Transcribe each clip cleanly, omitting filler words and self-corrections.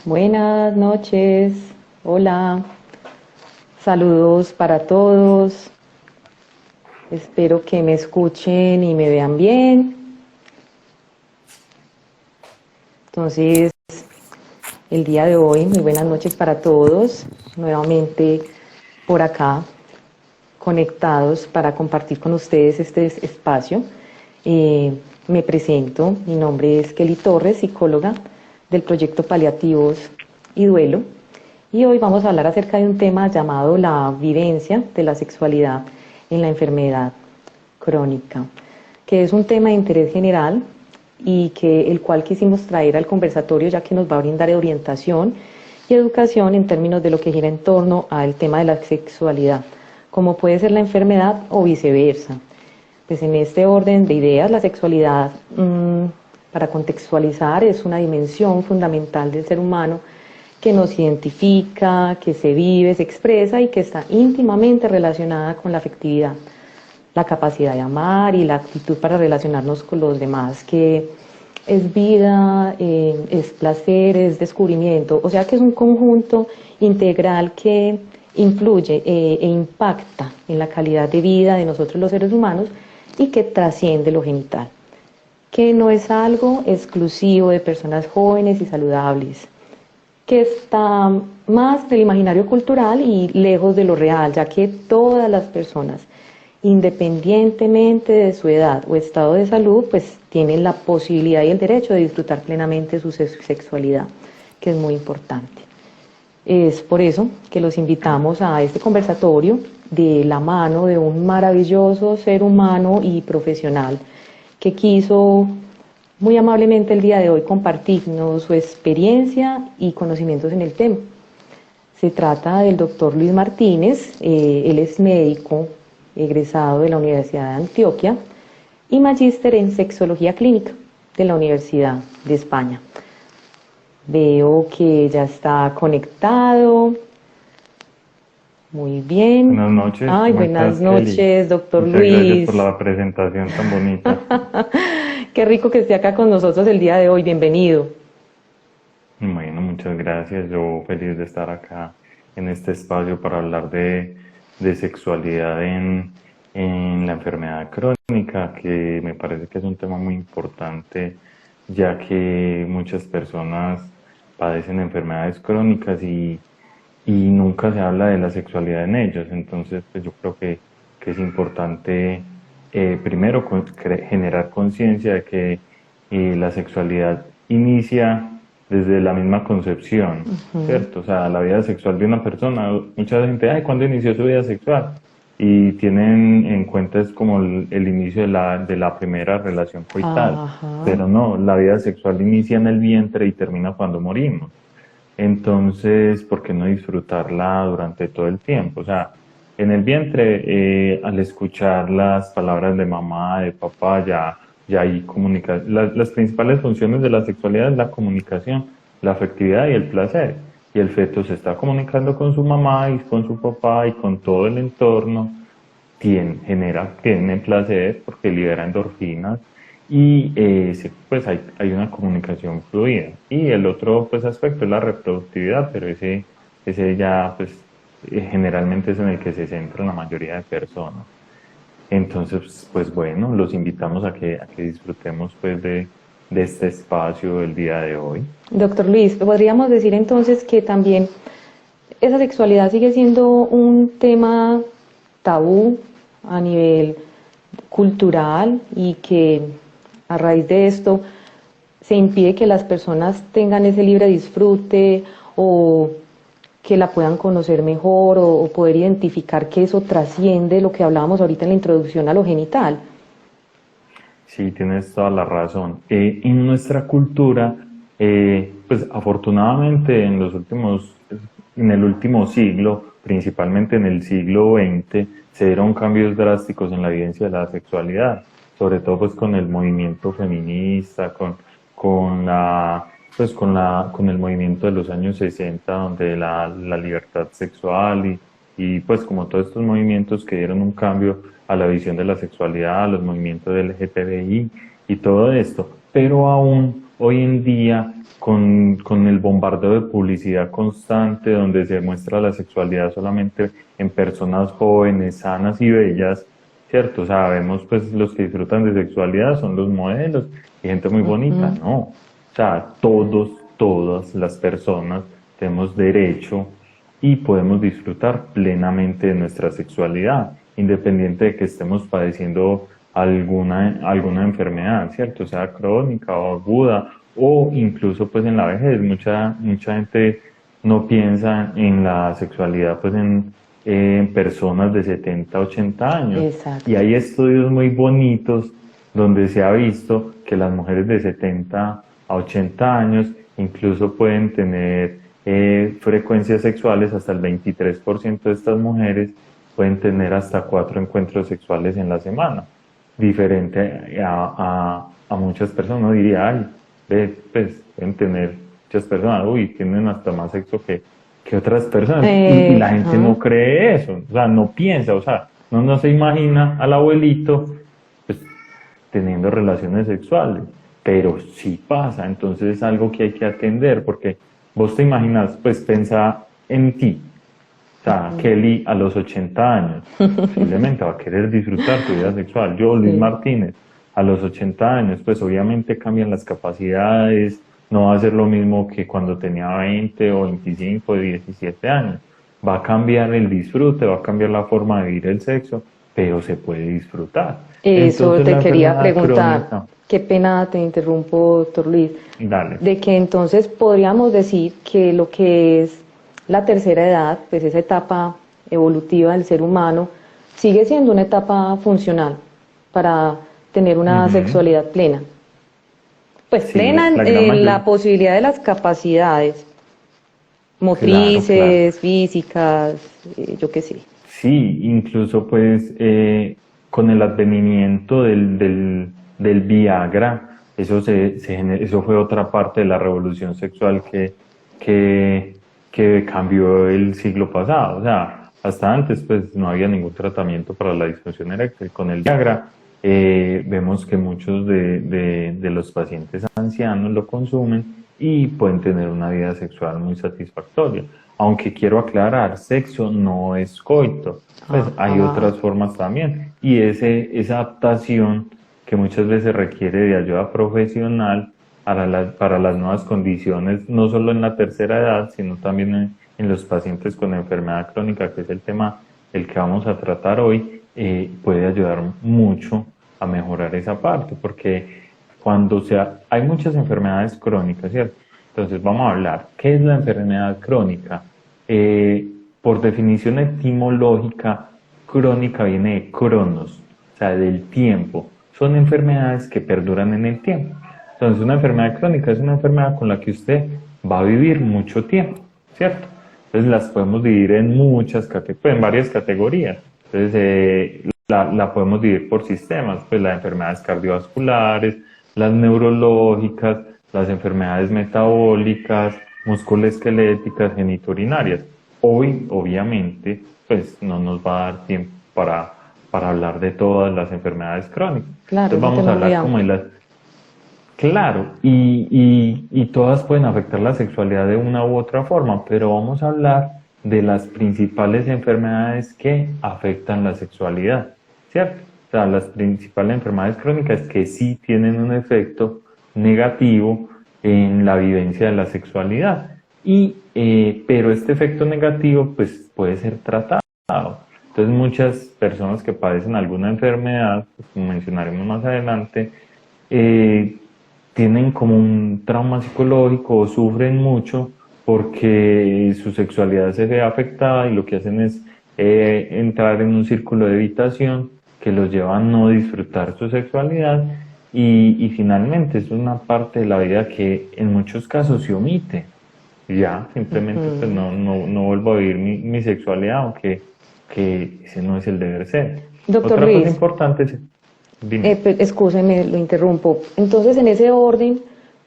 Buenas noches, hola, saludos para todos, espero que me escuchen y me vean bien. Entonces, el día de hoy, muy buenas noches para todos, nuevamente por acá, conectados para compartir con ustedes este espacio. Me presento, mi nombre es Kelly Torres, psicóloga del proyecto Paliativos y Duelo, y hoy vamos a hablar acerca de un tema llamado la vivencia de la sexualidad en la enfermedad crónica, que es un tema de interés general y que el cual quisimos traer al conversatorio, ya que nos va a brindar orientación y educación en términos de lo que gira en torno al tema de la sexualidad, como puede ser la enfermedad o viceversa. Pues en este orden de ideas, la sexualidad, para contextualizar, es una dimensión fundamental del ser humano que nos identifica, que se vive, se expresa y que está íntimamente relacionada con la afectividad, la capacidad de amar y la actitud para relacionarnos con los demás, que es vida, es placer, es descubrimiento, o sea que es un conjunto integral que influye e impacta en la calidad de vida de nosotros los seres humanos y que trasciende lo genital, que no es algo exclusivo de personas jóvenes y saludables, que está más del imaginario cultural y lejos de lo real, ya que todas las personas, independientemente de su edad o estado de salud, pues tienen la posibilidad y el derecho de disfrutar plenamente su sexualidad, que es muy importante. Es por eso que los invitamos a este conversatorio de la mano de un maravilloso ser humano y profesional que quiso muy amablemente el día de hoy compartirnos su experiencia y conocimientos en el tema. Se trata del doctor Luis Martínez, él es médico egresado de la Universidad de Antioquia y magíster en sexología clínica de la Universidad de España. Veo que ya está conectado. Muy bien. Buenas noches, Ay, ¿cómo buenas estás, Kelly? noches, doctor Muchas gracias por Luis. la presentación tan bonita. Qué rico que esté acá con nosotros el día de hoy. Bienvenido. Bueno, muchas gracias. Yo feliz de estar acá en este espacio para hablar de sexualidad en la enfermedad crónica, que me parece que es un tema muy importante, ya que muchas personas padecen enfermedades crónicas y nunca se habla de la sexualidad en ellos. Entonces, pues yo creo que es importante primero generar conciencia de que la sexualidad inicia desde la misma concepción, ¿cierto? O sea, la vida sexual de una persona, mucha gente, ay, ¿cuándo inició su vida sexual? Y tienen en cuenta es como el inicio de la primera relación coital, Ajá. pero no, la vida sexual inicia en el vientre y termina cuando morimos. Entonces, ¿por qué no disfrutarla durante todo el tiempo? O sea, en el vientre, al escuchar las palabras de mamá, de papá, ya hay comunicación. Las principales funciones de la sexualidad es la comunicación, la afectividad y el placer. Y el feto se está comunicando con su mamá y con su papá y con todo el entorno, tiene placer porque libera endorfinas y pues hay una comunicación fluida. Y el otro pues aspecto es la reproductividad, pero ese ya pues generalmente es en el que se centra la mayoría de personas. Entonces, pues bueno, los invitamos a que disfrutemos pues de este espacio el día de hoy. Doctor Luis, podríamos decir entonces que también esa sexualidad sigue siendo un tema tabú a nivel cultural y que a raíz de esto se impide que las personas tengan ese libre disfrute o que la puedan conocer mejor o poder identificar que eso trasciende lo que hablábamos ahorita en la introducción a lo genital. Sí, tienes toda la razón. En nuestra cultura, pues afortunadamente en el último siglo, principalmente en el siglo XX, se dieron cambios drásticos en la vivencia de la sexualidad, sobre todo pues con el movimiento feminista, con con el movimiento de los años 60, donde la libertad sexual y pues como todos estos movimientos que dieron un cambio a la visión de la sexualidad, a los movimientos del LGTBI y todo esto, pero aún hoy en día con el bombardeo de publicidad constante donde se muestra la sexualidad solamente en personas jóvenes, sanas y bellas, ¿cierto? Sabemos pues los que disfrutan de sexualidad son los modelos y gente muy bonita, Ujú. no. O sea, todas las personas tenemos derecho y podemos disfrutar plenamente de nuestra sexualidad, independiente de que estemos padeciendo alguna enfermedad, ¿cierto? Sea crónica o aguda, o incluso pues en la vejez. Mucha gente no piensa en la sexualidad pues en personas de 70, 80 años. Y Exacto. hay estudios muy bonitos donde se ha visto que las mujeres de 70 a 80 años incluso pueden tener frecuencias sexuales. Hasta el 23% de estas mujeres pueden tener hasta 4 encuentros sexuales en la semana, diferente a muchas personas. Uno diría, ay, ve, pues pueden tener muchas personas, uy, tienen hasta más sexo que otras personas, y la gente Ajá. no cree eso, o sea, no piensa, o sea, no se imagina al abuelito pues teniendo relaciones sexuales, pero sí pasa. Entonces es algo que hay que atender, porque vos te imaginas, pues pensa en ti, o sea, Kelly a los 80 años posiblemente va a querer disfrutar su vida sexual. Yo, Luis Sí. Martínez, a los 80 años, pues obviamente cambian las capacidades, no va a ser lo mismo que cuando tenía 20 o 25 o 17 años. Va a cambiar el disfrute, va a cambiar la forma de vivir el sexo, pero se puede disfrutar. Eso Entonces te la quería enfermedad preguntar, crónica, qué pena te interrumpo, doctor Luis, dale. de que entonces podríamos decir que lo que es la tercera edad, pues esa etapa evolutiva del ser humano, sigue siendo una etapa funcional para tener una Ujú. sexualidad plena. Pues Sí, plena la gran en mayoría. la posibilidad de las capacidades Claro, claro. motrices, físicas, yo qué sé. Sí, incluso pues con el advenimiento del Viagra, eso fue otra parte de la revolución sexual que, que cambió el siglo pasado. O sea, hasta antes pues no había ningún tratamiento para la disfunción eréctil. Con el Viagra vemos que muchos de los pacientes ancianos lo consumen y pueden tener una vida sexual muy satisfactoria. Aunque quiero aclarar, sexo no es coito, pues hay Ajá. otras formas también. Y esa adaptación que muchas veces requiere de ayuda profesional para las nuevas condiciones, no solo en la tercera edad, sino también en los pacientes con enfermedad crónica, que es el tema el que vamos a tratar hoy, puede ayudar mucho a mejorar esa parte, porque hay muchas enfermedades crónicas, ¿cierto? Entonces vamos a hablar, ¿qué es la enfermedad crónica? Eh, por definición etimológica, crónica viene de cronos, o sea, del tiempo. Son enfermedades que perduran en el tiempo. Entonces una enfermedad crónica es una enfermedad con la que usted va a vivir mucho tiempo, ¿cierto? Entonces las podemos dividir en en varias categorías. Entonces la podemos dividir por sistemas, pues las enfermedades cardiovasculares, las neurológicas, las enfermedades metabólicas, musculoesqueléticas, genitourinarias. Hoy, obviamente, pues no nos va a dar tiempo para hablar de todas las enfermedades crónicas. Claro, Entonces es un vamos a tema muy hablar como de amplio. las. Claro, y todas pueden afectar la sexualidad de una u otra forma, pero vamos a hablar de las principales enfermedades que afectan la sexualidad, ¿cierto? O sea, las principales enfermedades crónicas que sí tienen un efecto negativo en la vivencia de la sexualidad. Pero este efecto negativo pues puede ser tratado. Entonces muchas personas que padecen alguna enfermedad, pues, como mencionaremos más adelante, eh, tienen como un trauma psicológico o sufren mucho porque su sexualidad se ve afectada y lo que hacen es entrar en un círculo de evitación que los lleva a no disfrutar su sexualidad, y finalmente es una parte de la vida que en muchos casos se omite. Y ya, simplemente pues Ujú. no vuelvo a vivir mi sexualidad, aunque que ese no es el deber ser. Doctor Otra cosa Luis, importante es, dime. Excúseme, lo interrumpo. Entonces, en ese orden,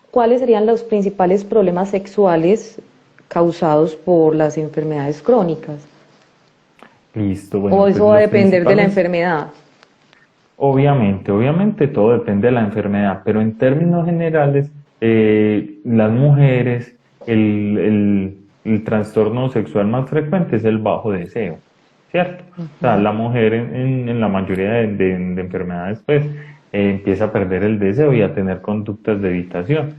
¿cuáles serían los principales problemas sexuales causados por las enfermedades crónicas? Listo, ¿O bueno, pues eso va a los depender de la principales. enfermedad? Obviamente todo depende de la enfermedad, pero en términos generales las mujeres, el trastorno sexual más frecuente es el bajo deseo, ¿cierto? O sea, la mujer en la mayoría de enfermedades, pues, empieza a perder el deseo y a tener conductas de evitación.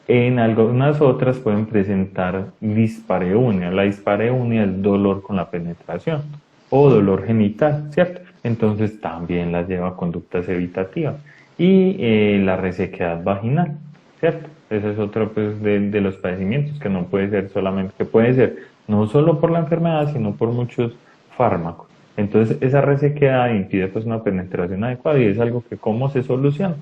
En algunas otras pueden presentar dispareunia. La dispareunia es dolor con la penetración o dolor genital, ¿cierto? Entonces también las lleva a conductas evitativas. Y la resequedad vaginal, ¿cierto? Ese es otro, pues, de los padecimientos que no puede ser solamente, que puede ser no solo por la enfermedad, sino por muchos fármacos. Entonces esa resequedad impide, pues, una penetración adecuada, y es algo que ¿cómo se soluciona?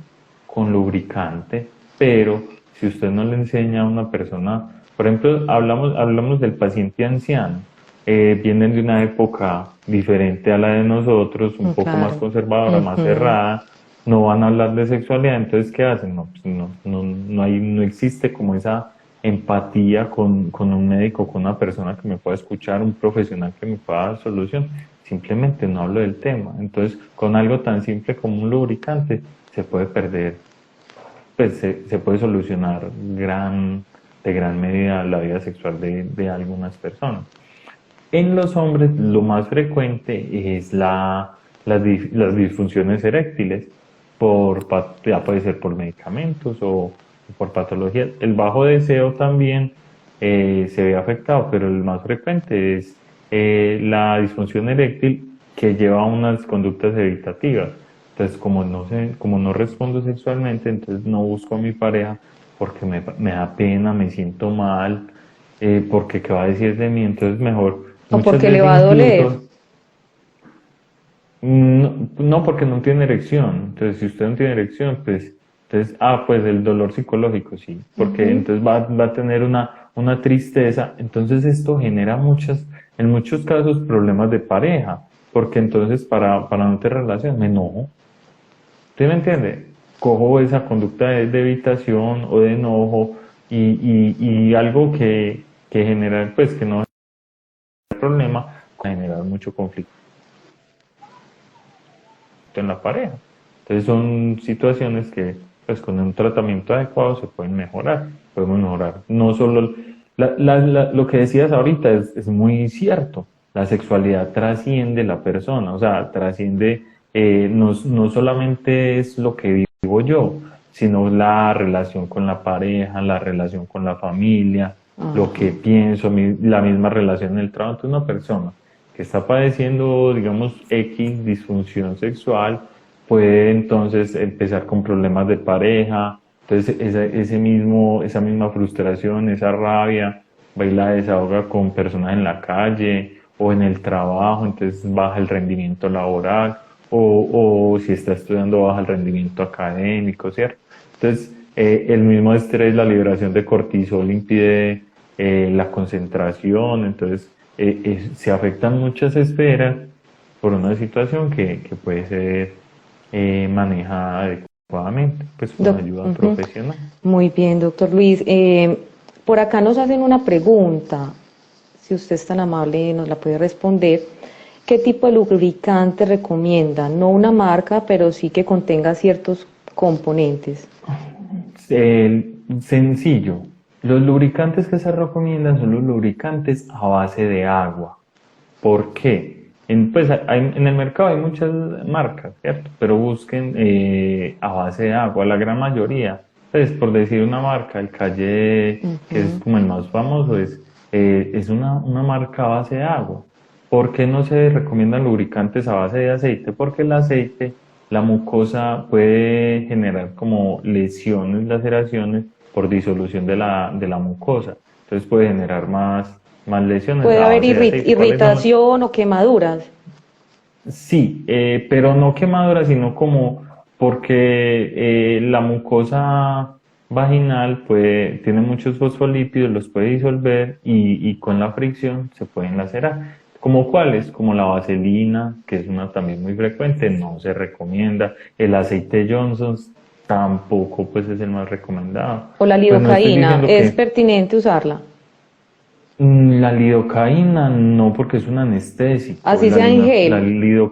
Con lubricante. Pero si usted no le enseña a una persona, por ejemplo, hablamos del paciente anciano, vienen de una época diferente a la de nosotros, un poco más Claro. conservadora, más cerrada, no van a hablar de sexualidad. Entonces, ¿qué hacen? No, pues no existe como esa empatía con un médico, con una persona que me pueda escuchar, un profesional que me pueda dar solución. Simplemente no hablo del tema. Entonces, con algo tan simple como un lubricante, se puede perder, pues se puede solucionar de gran medida la vida sexual de algunas personas. En los hombres lo más frecuente es las disfunciones eréctiles, ya puede ser por medicamentos o por patologías. El bajo deseo también se ve afectado, pero el más frecuente es la disfunción eréctil, que lleva a unas conductas evitativas. Entonces, como no respondo sexualmente, entonces no busco a mi pareja porque me da pena, me siento mal, porque qué va a decir de mí. Entonces mejor, O muchas porque le veces va a doler. incluso, no, porque no tiene erección. Entonces, si usted no tiene erección, pues, entonces, pues el dolor psicológico, sí, porque entonces va a tener una tristeza. Entonces esto genera en muchos casos, problemas de pareja, porque entonces para no tener relación me enojo. ¿Usted me entiende? Cojo esa conducta de evitación o de enojo, y algo que genera, pues, que no es problema, va a generar mucho conflicto en la pareja. Entonces son situaciones que, pues, con un tratamiento adecuado se pueden mejorar. Podemos mejorar no solo lo que decías ahorita, es muy cierto. La sexualidad trasciende la persona, o sea, trasciende, no solamente es lo que vivo yo, sino la relación con la pareja, la relación con la familia, lo que pienso, la misma relación en el trabajo. Entonces, una persona que está padeciendo, digamos, X disfunción sexual, puede entonces empezar con problemas de pareja. Entonces esa misma frustración, esa rabia, va y la desahoga con personas en la calle o en el trabajo. Entonces baja el rendimiento laboral, o si está estudiando, baja el rendimiento académico, ¿cierto? Entonces, el mismo estrés, la liberación de cortisol impide la concentración. Entonces se afectan muchas esferas por una situación que puede ser manejada adecuadamente, pues, con ayuda profesional. Muy bien, doctor Luis. Por acá nos hacen una pregunta, si usted es tan amable nos la puede responder. ¿Qué tipo de lubricante recomienda? No una marca, pero sí que contenga ciertos componentes. Sencillo. Los lubricantes que se recomiendan son los lubricantes a base de agua. ¿Por qué? Pues en el mercado hay muchas marcas, ¿cierto? Pero busquen a base de agua, la gran mayoría. Pues, por decir una marca, el Calle, que es como el más famoso, es una marca a base de agua. ¿Por qué no se recomiendan lubricantes a base de aceite? Porque el aceite, la mucosa, puede generar como lesiones, laceraciones por disolución de la mucosa. Entonces puede generar más lesiones Puede a haber base de aceite. ¿Cuáles son? irritación o quemaduras. Sí, pero no quemadura, sino como porque la mucosa vaginal tiene muchos fosfolípidos, los puede disolver, y con la fricción se pueden lacerar. ¿Como cuáles? Como la vaselina, que es una también muy frecuente, no se recomienda. El aceite Johnson tampoco, pues, es el más recomendado. O la Pues no estoy lidocaína. diciendo ¿Es que pertinente usarla? la lidocaína no, porque es un anestésico. Así sea en gel.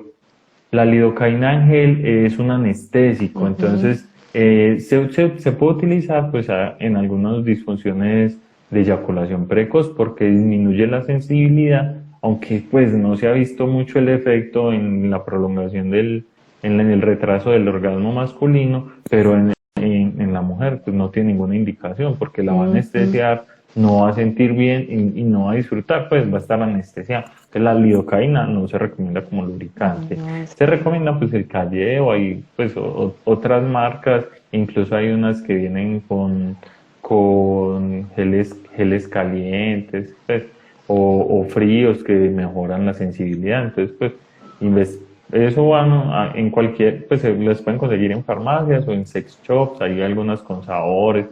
La lidocaína en gel es un anestésico. Entonces Se puede utilizar pues en algunas disfunciones de eyaculación precoz porque disminuye la sensibilidad, aunque pues no se ha visto mucho el efecto en la prolongación en el retraso del orgasmo masculino, pero en la mujer pues no tiene ninguna indicación porque la va a Ujú. anestesiar, no va a sentir bien y no va a disfrutar, pues va a estar anestesiada. Entonces la lidocaína no se recomienda como lubricante. No, Se recomienda pues el Calleo, hay pues otras marcas, incluso hay unas que vienen con geles calientes, pues, o fríos que mejoran la sensibilidad. Entonces, pues, eso van en cualquier, pues se les pueden conseguir en farmacias o en sex shops, hay algunas con sabores,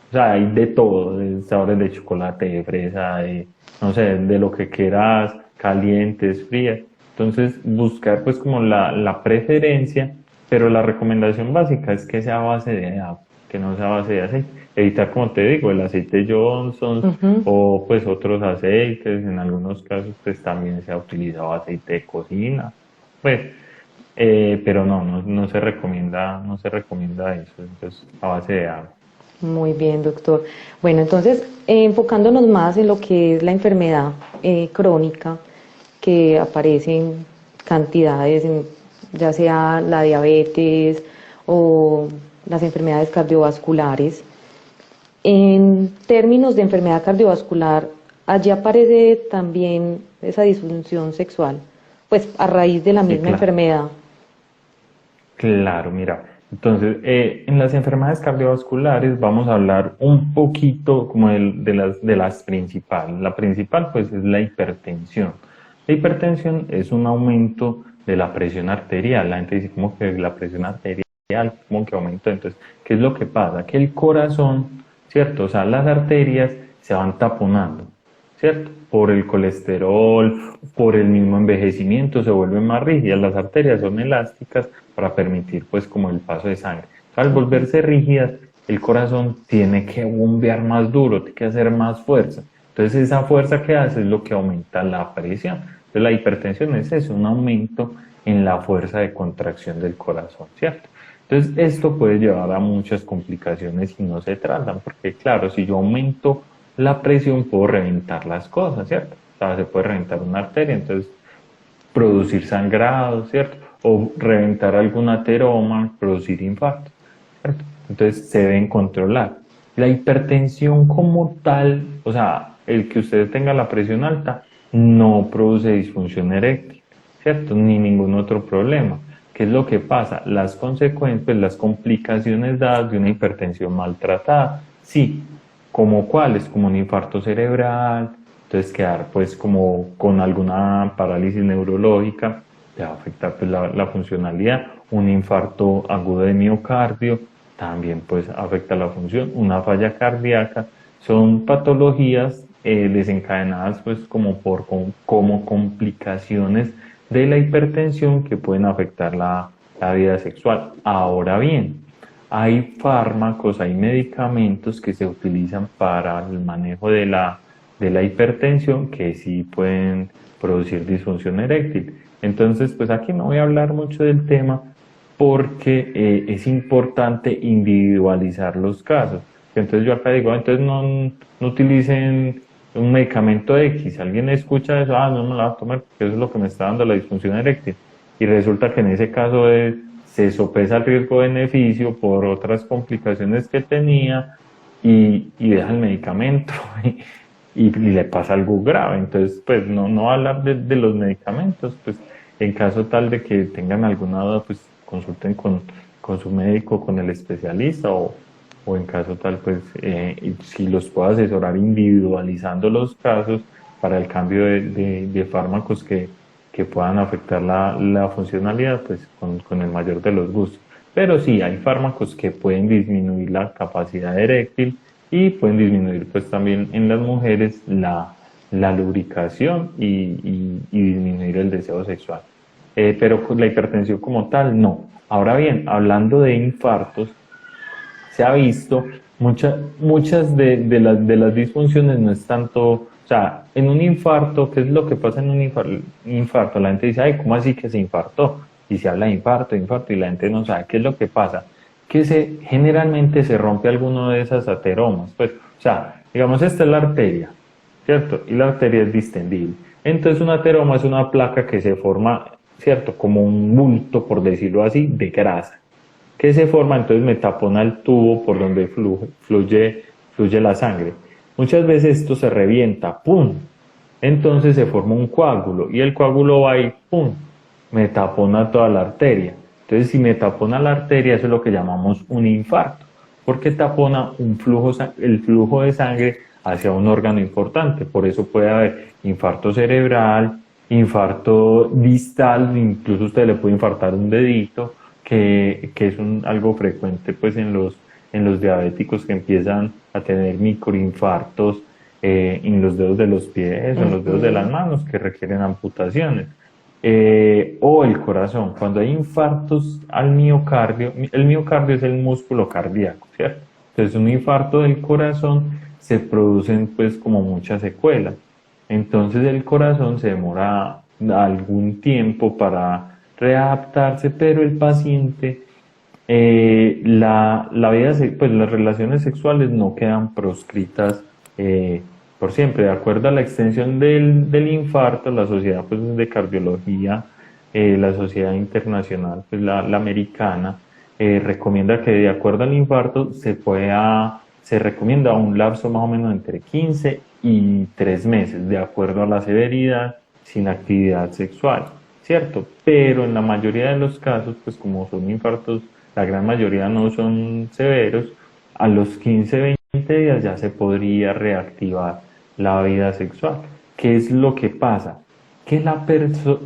o sea, hay de todo, de sabores de chocolate, de fresa, de, no sé, de lo que quieras, calientes, frías. Entonces, buscar pues como la preferencia, pero la recomendación básica es que sea a base de agua, que no sea a base de aceite. Evitar, como te digo, el aceite Johnson Ujú. o pues otros aceites, en algunos casos pues también se ha utilizado aceite de cocina, pues, pero no se recomienda, no se recomienda eso, entonces a base de agua. Muy bien, doctor. Bueno, entonces, enfocándonos más en lo que es la enfermedad crónica, que aparece en cantidades, ya sea la diabetes o las enfermedades cardiovasculares. En términos de enfermedad cardiovascular, allí aparece también esa disfunción sexual, pues a raíz de la Sí, misma claro. enfermedad. Claro, mira, entonces en las enfermedades cardiovasculares vamos a hablar un poquito como de las principales. La principal pues es la hipertensión. La hipertensión es un aumento de la presión arterial. La gente dice como que la presión arterial como que aumenta. Entonces, ¿qué es lo que pasa? Que el corazón, ¿cierto? O sea, las arterias se van taponando. ¿Cierto? Por el colesterol, por el mismo envejecimiento, se vuelven más rígidas. Las arterias son elásticas para permitir, pues, como el paso de sangre. Al Ujú. volverse rígidas, el corazón tiene que bombear más duro, tiene que hacer más fuerza. Entonces, esa fuerza que hace es lo que aumenta la presión. Entonces, la hipertensión es eso, un aumento en la fuerza de contracción del corazón, ¿cierto? Entonces, esto puede llevar a muchas complicaciones si no se tratan, porque claro, si yo aumento la presión puedo reventar las cosas, ¿cierto? O sea, se puede reventar una arteria, entonces producir sangrado, ¿cierto? O reventar algún ateroma, producir infarto, ¿cierto? Entonces se deben controlar. La hipertensión como tal, o sea, el que usted tenga la presión alta, no produce disfunción eréctil, ¿cierto? Ni ningún otro problema. ¿Qué es lo que pasa? Las consecuencias, las complicaciones dadas de una hipertensión maltratada. Sí, como cuáles, como un infarto cerebral, entonces quedar pues como con alguna parálisis neurológica, te va a afectar pues la funcionalidad, un infarto agudo de miocardio, también pues afecta la función, una falla cardíaca, son patologías desencadenadas pues como complicaciones de la hipertensión que pueden afectar la vida sexual. Ahora bien, hay fármacos, hay medicamentos que se utilizan para el manejo de la hipertensión que sí pueden producir disfunción eréctil. Entonces, pues aquí no voy a hablar mucho del tema porque es importante individualizar los casos. Entonces yo acá digo, entonces no utilicen un medicamento X. Alguien escucha eso, no me lo va a tomar porque eso es lo que me está dando la disfunción eréctil. Y resulta que en ese caso se sopesa el riesgo-beneficio por otras complicaciones que tenía y deja el medicamento y le pasa algo grave. Entonces, pues no hablar de los medicamentos, pues en caso tal de que tengan alguna duda, pues consulten con su médico, con el especialista o en caso tal, pues si los puedo asesorar individualizando los casos para el cambio de fármacos que puedan afectar la funcionalidad, pues con el mayor de los gustos. Pero sí, hay fármacos que pueden disminuir la capacidad eréctil y pueden disminuir pues también en las mujeres la lubricación y disminuir el deseo sexual. Pero con la hipertensión como tal, no. Ahora bien, hablando de infartos, se ha visto muchas de las disfunciones no es tanto, o sea, en un infarto, ¿qué es lo que pasa en un infarto? La gente dice, ay, ¿cómo así que se infartó? Y se habla de infarto, infarto, y la gente no sabe qué es lo que pasa. que generalmente se rompe alguno de esas ateromas. Pues, o sea, digamos, esta es la arteria, ¿cierto? Y la arteria es distendible. Entonces, un ateroma es una placa que se forma, ¿cierto? Como un bulto, por decirlo así, de grasa, que se forma, entonces me tapona el tubo por donde fluye la sangre. Muchas veces esto se revienta, ¡pum! Entonces se forma un coágulo y el coágulo va y ¡pum! Me tapona toda la arteria. Entonces si me tapona la arteria, eso es lo que llamamos un infarto, porque tapona el flujo de sangre hacia un órgano importante. Por eso puede haber infarto cerebral, infarto distal, incluso usted le puede infartar un dedito, que es algo frecuente pues en los diabéticos que empiezan a tener microinfartos en los dedos de los pies o en los dedos de las manos que requieren amputaciones. O el corazón, cuando hay infartos al miocardio, el miocardio es el músculo cardíaco, ¿cierto? Entonces un infarto del corazón se producen pues como muchas secuelas. Entonces el corazón se demora algún tiempo para readaptarse, pero el paciente, pues las relaciones sexuales no quedan proscritas por siempre. De acuerdo a la extensión del infarto, la Sociedad pues, de Cardiología, la Sociedad Internacional, pues, la americana, recomienda que de acuerdo al infarto se recomienda un lapso más o menos entre 15 y 3 meses, de acuerdo a la severidad, sin actividad sexual, ¿cierto? Pero en la mayoría de los casos, pues como son infartos, la gran mayoría no son severos, a los 15, 20 días ya se podría reactivar la vida sexual. ¿Qué es lo que pasa? Que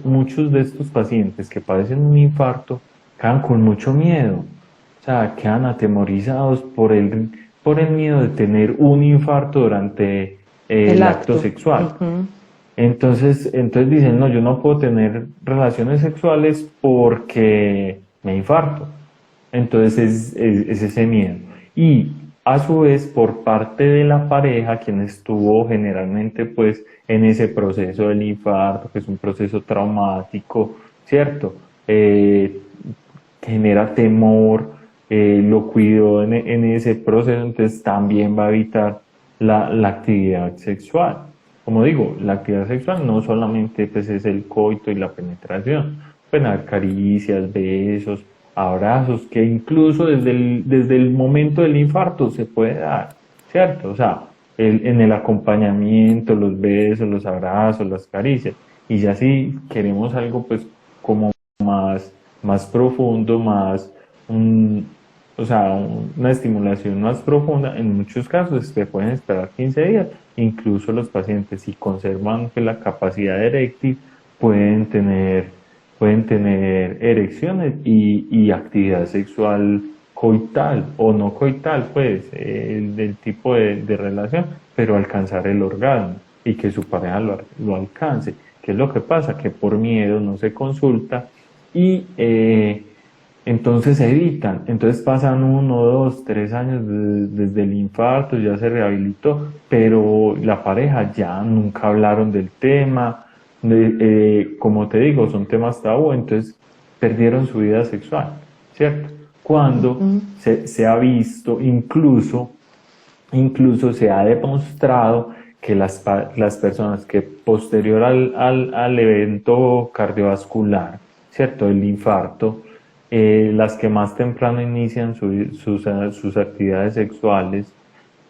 muchos de estos pacientes que padecen un infarto quedan con mucho miedo, o sea, quedan atemorizados por el miedo de tener un infarto durante el acto sexual. Entonces dicen, no, yo no puedo tener relaciones sexuales porque me infarto. Entonces es ese miedo. Y a su vez, por parte de la pareja, quien estuvo generalmente pues en ese proceso del infarto, que es un proceso traumático, ¿cierto? Genera temor, lo cuidó en ese proceso, entonces también va a evitar la actividad sexual. Como digo, la actividad sexual no solamente pues, es el coito y la penetración, pueden haber caricias, besos, abrazos, que incluso desde el momento del infarto se puede dar, ¿cierto? O sea, en el acompañamiento, los besos, los abrazos, las caricias. Y ya si queremos algo pues como más profundo, o sea, una estimulación más profunda, en muchos casos se pueden esperar 15 días. Incluso los pacientes, si conservan pues, la capacidad eréctil, pueden tener erecciones y actividad sexual coital o no coital, pues, del tipo de relación, pero alcanzar el orgasmo y que su pareja lo alcance. ¿Qué es lo que pasa? Que por miedo no se consulta y entonces se evitan. Entonces pasan 1, 2, 3 años desde el infarto, ya se rehabilitó, pero la pareja ya nunca hablaron del tema. Como te digo, son temas tabú, entonces perdieron su vida sexual, ¿cierto? Cuando se ha visto, incluso se ha demostrado que las personas que posterior al evento cardiovascular, ¿cierto? El infarto, las que más temprano inician sus actividades sexuales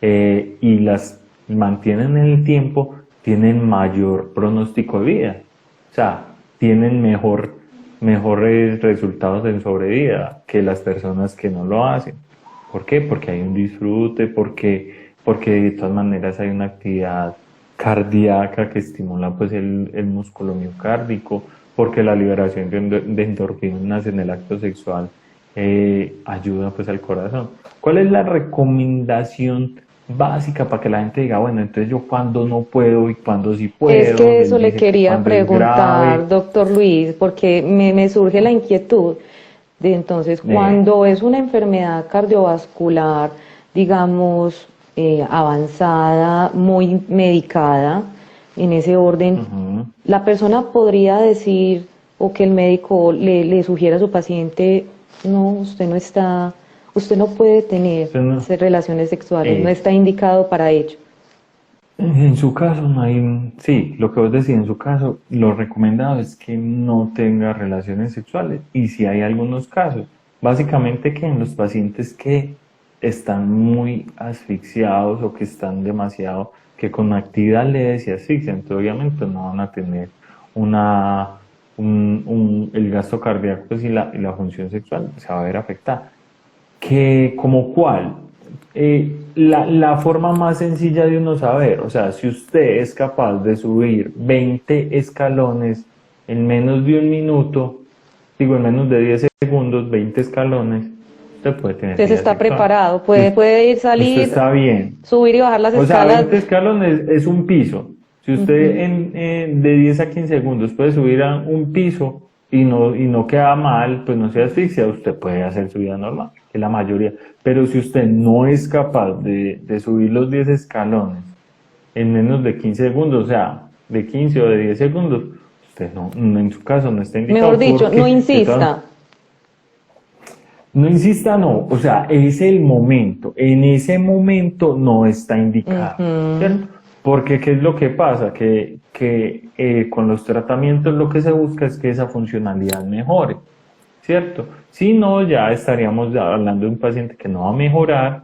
y las mantienen en el tiempo, tienen mayor pronóstico de vida, o sea, tienen mejores resultados en sobrevida que las personas que no lo hacen. ¿Por qué? Porque hay un disfrute, porque de todas maneras hay una actividad cardíaca que estimula pues el músculo miocárdico, porque la liberación de endorfinas en el acto sexual ayuda pues al corazón. ¿Cuál es la recomendación básica para que la gente diga, bueno, entonces yo cuando no puedo y cuando sí puedo? Es que eso le quería preguntar, doctor Luis, porque me surge la inquietud de entonces, cuando es una enfermedad cardiovascular, digamos, avanzada, muy medicada, en ese orden, la persona podría decir, o que el médico le sugiera a su paciente, no, usted no está, usted no puede tener relaciones sexuales, no está indicado para ello. En su caso no hay, sí, lo que vos decís, en su caso lo recomendado es que no tenga relaciones sexuales, y si hay algunos casos, básicamente que en los pacientes que están muy asfixiados o que están demasiado, que con actividad leve se asfixian, entonces obviamente no van a tener el gasto cardíaco, pues, y la función sexual se va a ver afectada. Que como cuál, la forma más sencilla de uno saber, o sea, si usted es capaz de subir 20 escalones en menos de un minuto, digo en menos de 10 segundos, 20 escalones, usted puede tener Usted vida está sexual. preparado, puede ir, salir, usted está bien. subir y bajar las O sea, escalas. 20 escalones es un piso. Si usted de 10 a 15 segundos puede subir a un piso y no queda mal, pues no se asfixia, usted puede hacer su vida normal, que es la mayoría. Pero si usted no es capaz de subir los 10 escalones en menos de 15 segundos, o sea, de 15 o de 10 segundos, usted no, en su caso no está indicado. Mejor dicho, no insista. No insista, no, o sea, es el momento, en ese momento no está indicado, ¿cierto? Porque ¿qué es lo que pasa? Que con los tratamientos lo que se busca es que esa funcionalidad mejore, ¿cierto? Si no, ya estaríamos hablando de un paciente que no va a mejorar,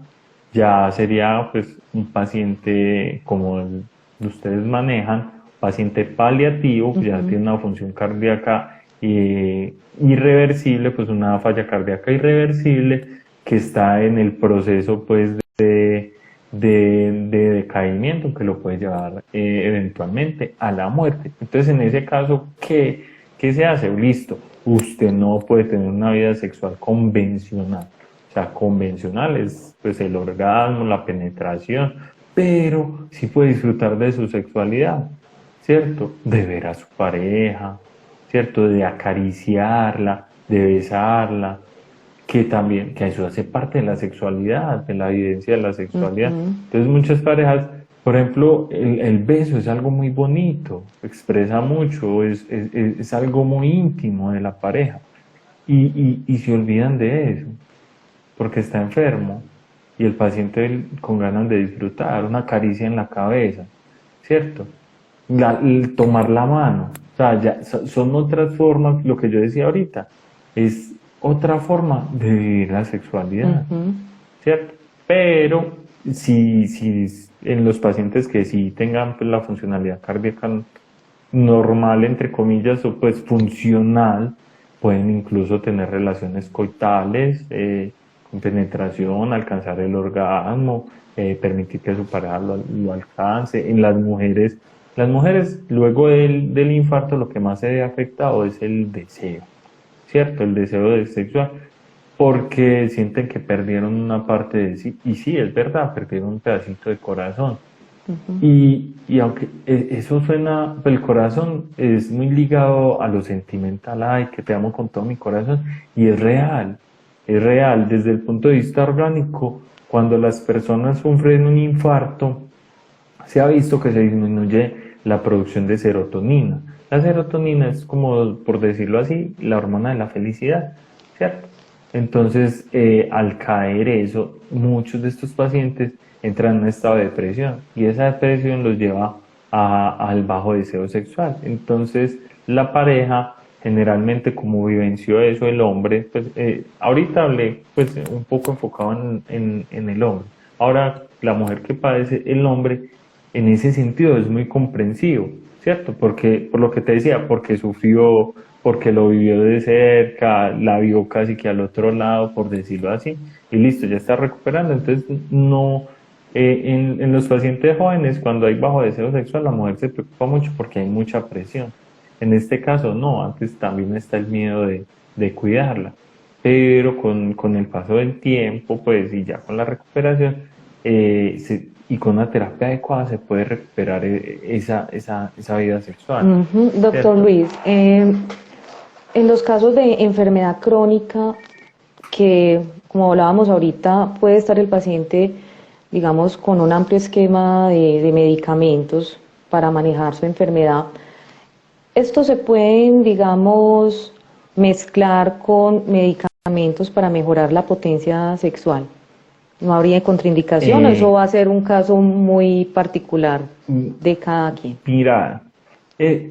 ya sería pues un paciente como ustedes manejan, paciente paliativo, que ya tiene una función cardíaca irreversible, pues una falla cardíaca irreversible que está en el proceso pues de decaimiento que lo puede llevar eventualmente a la muerte. Entonces en ese caso, ¿qué se hace? Listo, usted no puede tener una vida sexual convencional. O sea, convencional es pues el orgasmo, la penetración, pero sí puede disfrutar de su sexualidad, ¿cierto? De ver a su pareja, ¿cierto? De acariciarla, de besarla, que también, que eso hace parte de la sexualidad, de la vivencia de la sexualidad. Entonces muchas parejas, por ejemplo, el beso es algo muy bonito, expresa mucho, es algo muy íntimo de la pareja, y se olvidan de eso, porque está enfermo, y el paciente con ganas de disfrutar, una caricia en la cabeza, ¿cierto? El tomar la mano, o sea, ya son otras formas, lo que yo decía ahorita, es otra forma de vivir la sexualidad, ¿cierto? Pero si en los pacientes que sí tengan pues, la funcionalidad cardíaca normal, entre comillas, o pues funcional, pueden incluso tener relaciones coitales, con penetración, alcanzar el orgasmo, permitir que su pareja lo alcance. En las mujeres, luego del infarto, lo que más se ve afectado es el deseo, ¿cierto? El deseo sexual, porque sienten que perdieron una parte de sí, y sí, es verdad, perdieron un pedacito de corazón. Y aunque eso suena, el corazón es muy ligado a lo sentimental, ay, que te amo con todo mi corazón, y es real, desde el punto de vista orgánico. Cuando las personas sufren un infarto, se ha visto que se disminuye la producción de serotonina. La serotonina es como, por decirlo así, la hormona de la felicidad, ¿cierto? Entonces, al caer eso, muchos de estos pacientes entran en un estado de depresión, y esa depresión los lleva al bajo deseo sexual. Entonces, la pareja, generalmente, como vivenció eso el hombre, pues ahorita hablé pues un poco enfocado en el hombre. Ahora, la mujer que padece, el hombre, en ese sentido es muy comprensivo, ¿cierto? Porque, por lo que te decía, porque sufrió, porque lo vivió de cerca, la vio casi que al otro lado, por decirlo así, y listo, ya está recuperando. Entonces, no, en los pacientes jóvenes, cuando hay bajo deseo sexual, la mujer se preocupa mucho porque hay mucha presión. En este caso, no, antes también está el miedo de cuidarla, pero con el paso del tiempo, pues, y ya con la recuperación, y con una terapia adecuada se puede recuperar esa vida sexual. Doctor ¿cierto? Luis, en los casos de enfermedad crónica, que como hablábamos ahorita, puede estar el paciente, digamos, con un amplio esquema de medicamentos para manejar su enfermedad, estos se pueden, digamos, mezclar con medicamentos medicamentos para mejorar la potencia sexual. ¿No habría contraindicación? Eh, Eso va a ser un caso muy particular mm, de cada quien. Mira,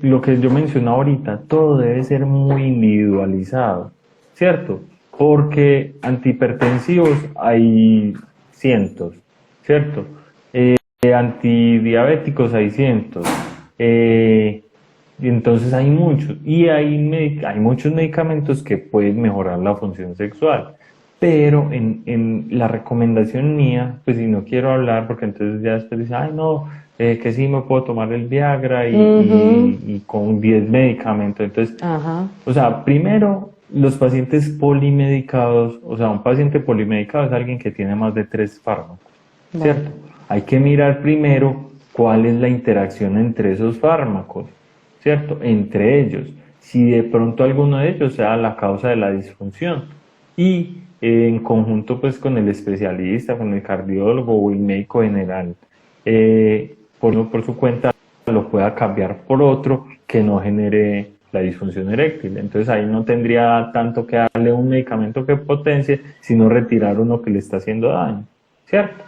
lo que yo mencioné ahorita, todo debe ser muy individualizado, ¿cierto? Porque antihipertensivos hay cientos, ¿cierto? Antidiabéticos hay cientos. Eh, y entonces hay muchos. Y hay muchos medicamentos que pueden mejorar la función sexual. Pero en la recomendación mía, pues si no quiero hablar, porque entonces ya después dice, ay no, que sí me puedo tomar el Viagra Ujú. y con 10 medicamentos. Entonces, Ajá, o sea, primero, los pacientes polimedicados, o sea, un paciente polimedicado es alguien que tiene más de 3 fármacos, vale. ¿cierto? Hay que mirar primero cuál es la interacción entre esos fármacos, ¿cierto? Entre ellos, si de pronto alguno de ellos sea la causa de la disfunción. Y en conjunto pues con el especialista, con el cardiólogo o el médico general, por su cuenta lo pueda cambiar por otro que no genere la disfunción eréctil. Entonces ahí no tendría tanto que darle un medicamento que potencie, sino retirar uno que le está haciendo daño, ¿cierto?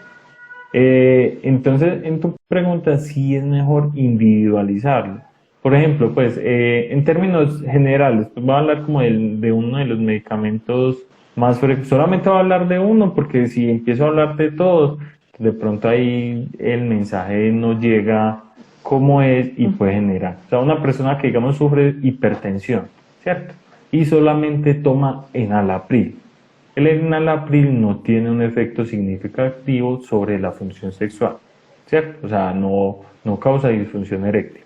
Entonces, en tu pregunta, sí es mejor individualizarlo. Por ejemplo, pues en términos generales, pues voy a hablar como de uno de los medicamentos más frecuentes. Solamente voy a hablar de uno porque si empiezo a hablar de todos, de pronto ahí el mensaje no llega como es y puede generar. O sea, una persona que digamos sufre hipertensión, ¿cierto? Y solamente toma enalapril. El enalapril no tiene un efecto significativo sobre la función sexual, ¿cierto? O sea, no causa disfunción eréctil.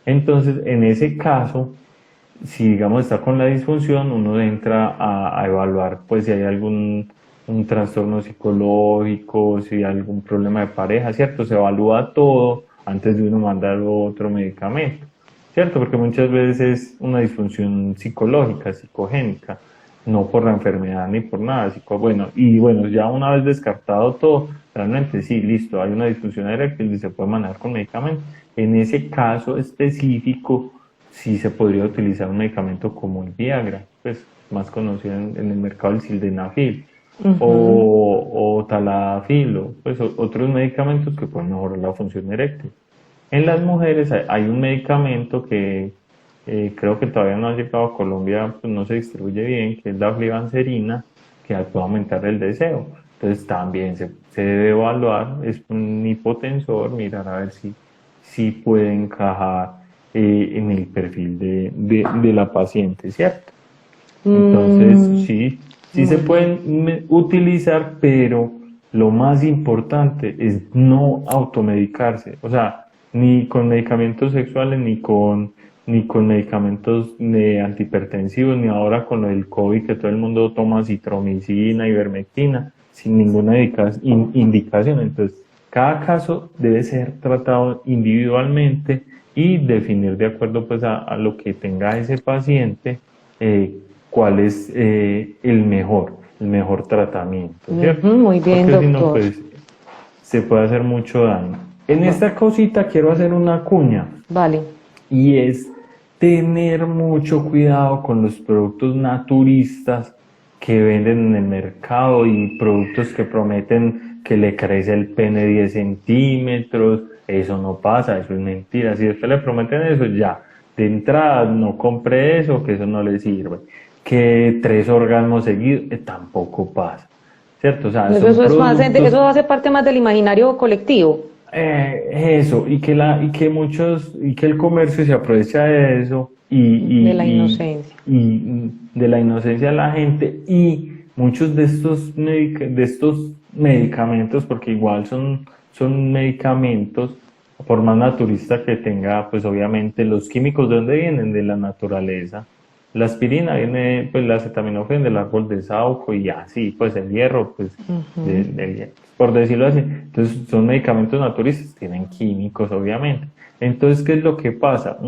Entonces, en ese caso, si digamos está con la disfunción, uno entra a evaluar pues si hay algún un trastorno psicológico, si hay algún problema de pareja, ¿cierto? Se evalúa todo antes de uno mandar otro medicamento, ¿cierto? Porque muchas veces es una disfunción psicológica, psicogénica, no por la enfermedad ni por nada, bueno, y bueno, ya una vez descartado todo, realmente sí, listo, hay una disfunción eréctil y se puede manejar con medicamento. En ese caso específico, sí se podría utilizar un medicamento como el Viagra, pues más conocido en el mercado el sildenafil Ujú. o tadalafil, o pues otros medicamentos que pueden mejorar la función eréctil. En las mujeres hay un medicamento que creo que todavía no ha llegado a Colombia, pues no se distribuye bien, que es la flibanserina, que puede aumentar el deseo. Entonces también se debe evaluar, es un hipotensor, mirar a ver si puede encajar en el perfil de la paciente, ¿cierto? Entonces, Mm, sí se muy bien. pueden utilizar, pero lo más importante es no automedicarse, o sea, ni con medicamentos sexuales, ni con medicamentos antihipertensivos, ni ahora con lo del COVID, que todo el mundo toma citromicina, ivermectina, sin ninguna indicación. Entonces, cada caso debe ser tratado individualmente y definir de acuerdo pues a lo que tenga ese paciente. eh, Cuál es el mejor tratamiento, Ujú, ¿cierto? muy bien, Porque si no, doctor. pues se puede hacer mucho daño. En Va- esta cosita quiero hacer una cuña vale. y es tener mucho cuidado con los productos naturistas que venden en el mercado y productos que prometen que le crece el pene 10 centímetros. Eso no pasa, eso es mentira. Si usted le prometen eso, ya, de entrada no compre eso, que eso no le sirve. Que 3 orgasmos seguidos, tampoco pasa, ¿cierto? O sea, son Eso es más, productos. eso hace parte más del imaginario colectivo, Eso, y que el comercio se aprovecha de eso de la inocencia. y de la inocencia de la gente y muchos de estos medicamentos, porque igual son medicamentos, por más naturista que tenga, pues obviamente los químicos de dónde vienen, de la naturaleza. La aspirina viene, pues la acetaminofén del árbol de Sauco y así, pues el hierro, pues Ujú. por decirlo así. Entonces son medicamentos naturistas, tienen químicos obviamente. Entonces, ¿qué es lo que pasa?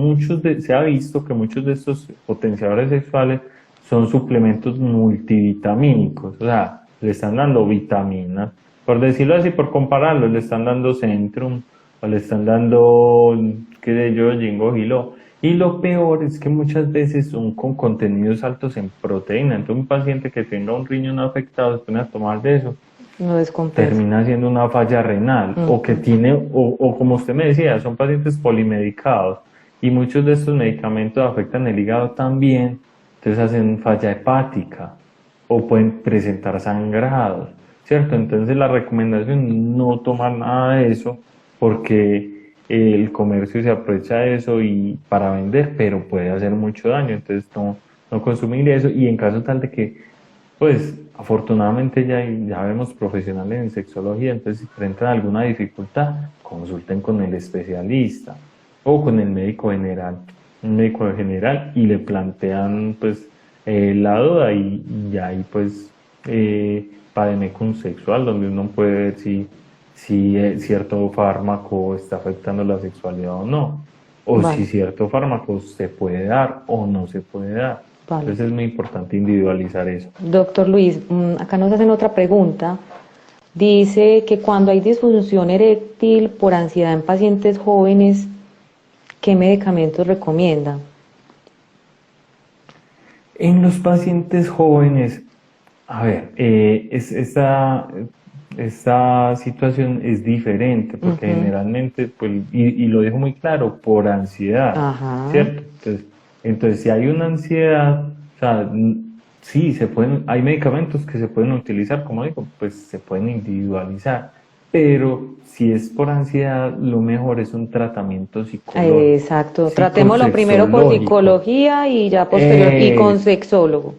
Se ha visto que muchos de estos potenciadores sexuales son suplementos multivitamínicos, o sea, le están dando vitaminas, por decirlo así, por compararlo, le están dando Centrum, o le están dando, qué sé yo, Ginkgo Biloba, Y lo peor es que muchas veces son con contenidos altos en proteína. Entonces un paciente que tenga un riñón afectado, se pone a tomar de eso, No descompensa. termina siendo una falla renal, o que Ujú. tiene, o como usted me decía, son pacientes polimedicados y muchos de estos medicamentos afectan el hígado también, entonces hacen falla hepática o pueden presentar sangrados, ¿cierto? Entonces la recomendación es no tomar nada de eso porque el comercio se aprovecha de eso y para vender, pero puede hacer mucho daño, entonces no consumir eso y en caso tal de que pues afortunadamente ya vemos profesionales en sexología, entonces si presentan alguna dificultad, consulten con el especialista o con el médico general, un médico general y le plantean pues la duda y ahí pues pademecum sexual, donde uno puede ver si cierto fármaco está afectando la sexualidad o no, o si Vale, cierto fármaco se puede dar o no se puede dar. vale. Entonces es muy importante individualizar eso. Doctor Luis, acá nos hacen otra pregunta. Dice que cuando hay disfunción eréctil por ansiedad en pacientes jóvenes, ¿qué medicamentos recomienda? En los pacientes jóvenes, a ver, esta situación es diferente porque Ujú. generalmente, pues, y lo dejo muy claro, por ansiedad, Ajá. ¿cierto? Entonces, si hay una ansiedad, o sea, sí, hay medicamentos que se pueden utilizar, como digo, pues se pueden individualizar, pero si es por ansiedad, lo mejor es un tratamiento psicológico, Exacto. Tratémoslo primero por psicosexológico. psicología y ya posterior, y con Es, sexólogo.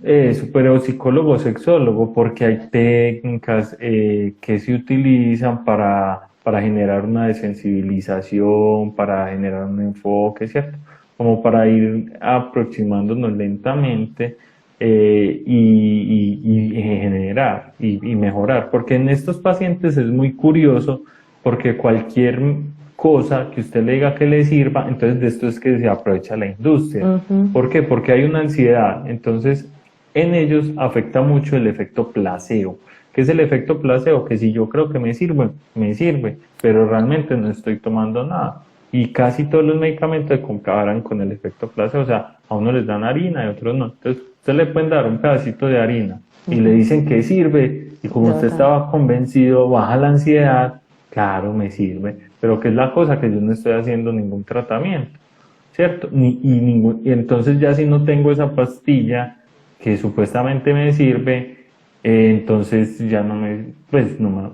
Eso, pero psicólogo, sexólogo, porque hay técnicas que se utilizan para generar una desensibilización, para generar un enfoque, ¿cierto? Como para ir aproximándonos lentamente y generar y mejorar. Porque en estos pacientes es muy curioso, porque cualquier cosa que usted le diga que le sirva, entonces de esto es que se aprovecha la industria. Ujú. ¿Por qué? Porque hay una ansiedad. Entonces, en ellos afecta mucho el efecto placebo. ¿Qué es el efecto placebo? Que si yo creo que me sirve, pero realmente no estoy tomando nada. Y casi todos los medicamentos se comparan con el efecto placebo. O sea, a uno les dan harina y a otros no. Entonces, usted le pueden dar un pedacito de harina y le Ujú. dicen que sirve. Y como Ya usted está. estaba convencido, baja la ansiedad, claro, me sirve. Pero ¿qué es la cosa? Que yo no estoy haciendo ningún tratamiento. ¿Cierto? Y entonces ya si no tengo esa pastilla que supuestamente me sirve, entonces ya pues no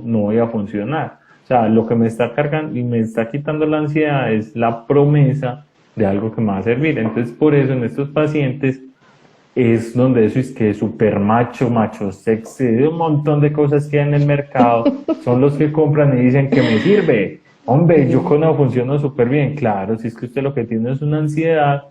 voy a funcionar. O sea, lo que me está cargando y me está quitando la ansiedad es la promesa de algo que me va a servir. Entonces, por eso en estos pacientes es donde eso es que super macho, macho sexy, un montón de cosas que hay en el mercado, son los que compran y dicen que me sirve. Hombre, yo con eso funciono súper bien. Claro, si es que usted lo que tiene es una ansiedad,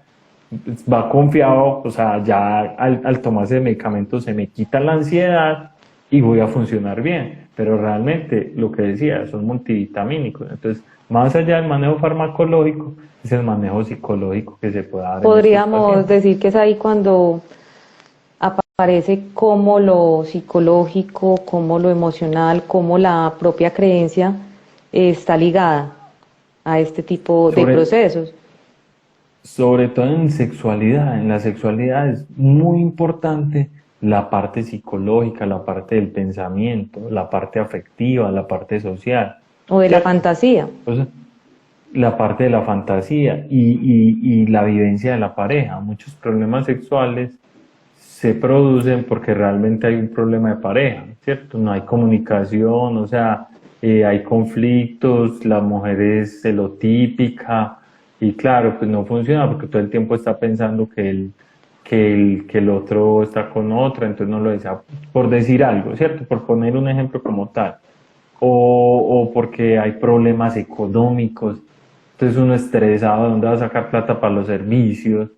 va confiado, o sea, ya al tomarse el medicamento se me quita la ansiedad y voy a funcionar bien. Pero realmente, lo que decía, son multivitamínicos. Entonces, más allá del manejo farmacológico, es el manejo psicológico que se puede dar en estos Podríamos pacientes. decir que es ahí cuando aparece cómo lo psicológico, cómo lo emocional, cómo la propia creencia está ligada a este tipo de Sobre, procesos. Sobre todo en sexualidad, en la sexualidad es muy importante la parte psicológica, la parte del pensamiento, la parte afectiva, la parte social, O de la ¿cierto? fantasía. Entonces, la parte de la fantasía y la vivencia de la pareja. Muchos problemas sexuales se producen porque realmente hay un problema de pareja, ¿cierto? No hay comunicación, o sea, hay conflictos, la mujer es celotípica y claro, pues no funciona porque todo el tiempo está pensando que el otro está con otra, entonces no lo desea, por decir algo, ¿cierto? Por poner un ejemplo como tal. O porque hay problemas económicos, entonces uno estresado, ¿dónde va a sacar plata para los servicios?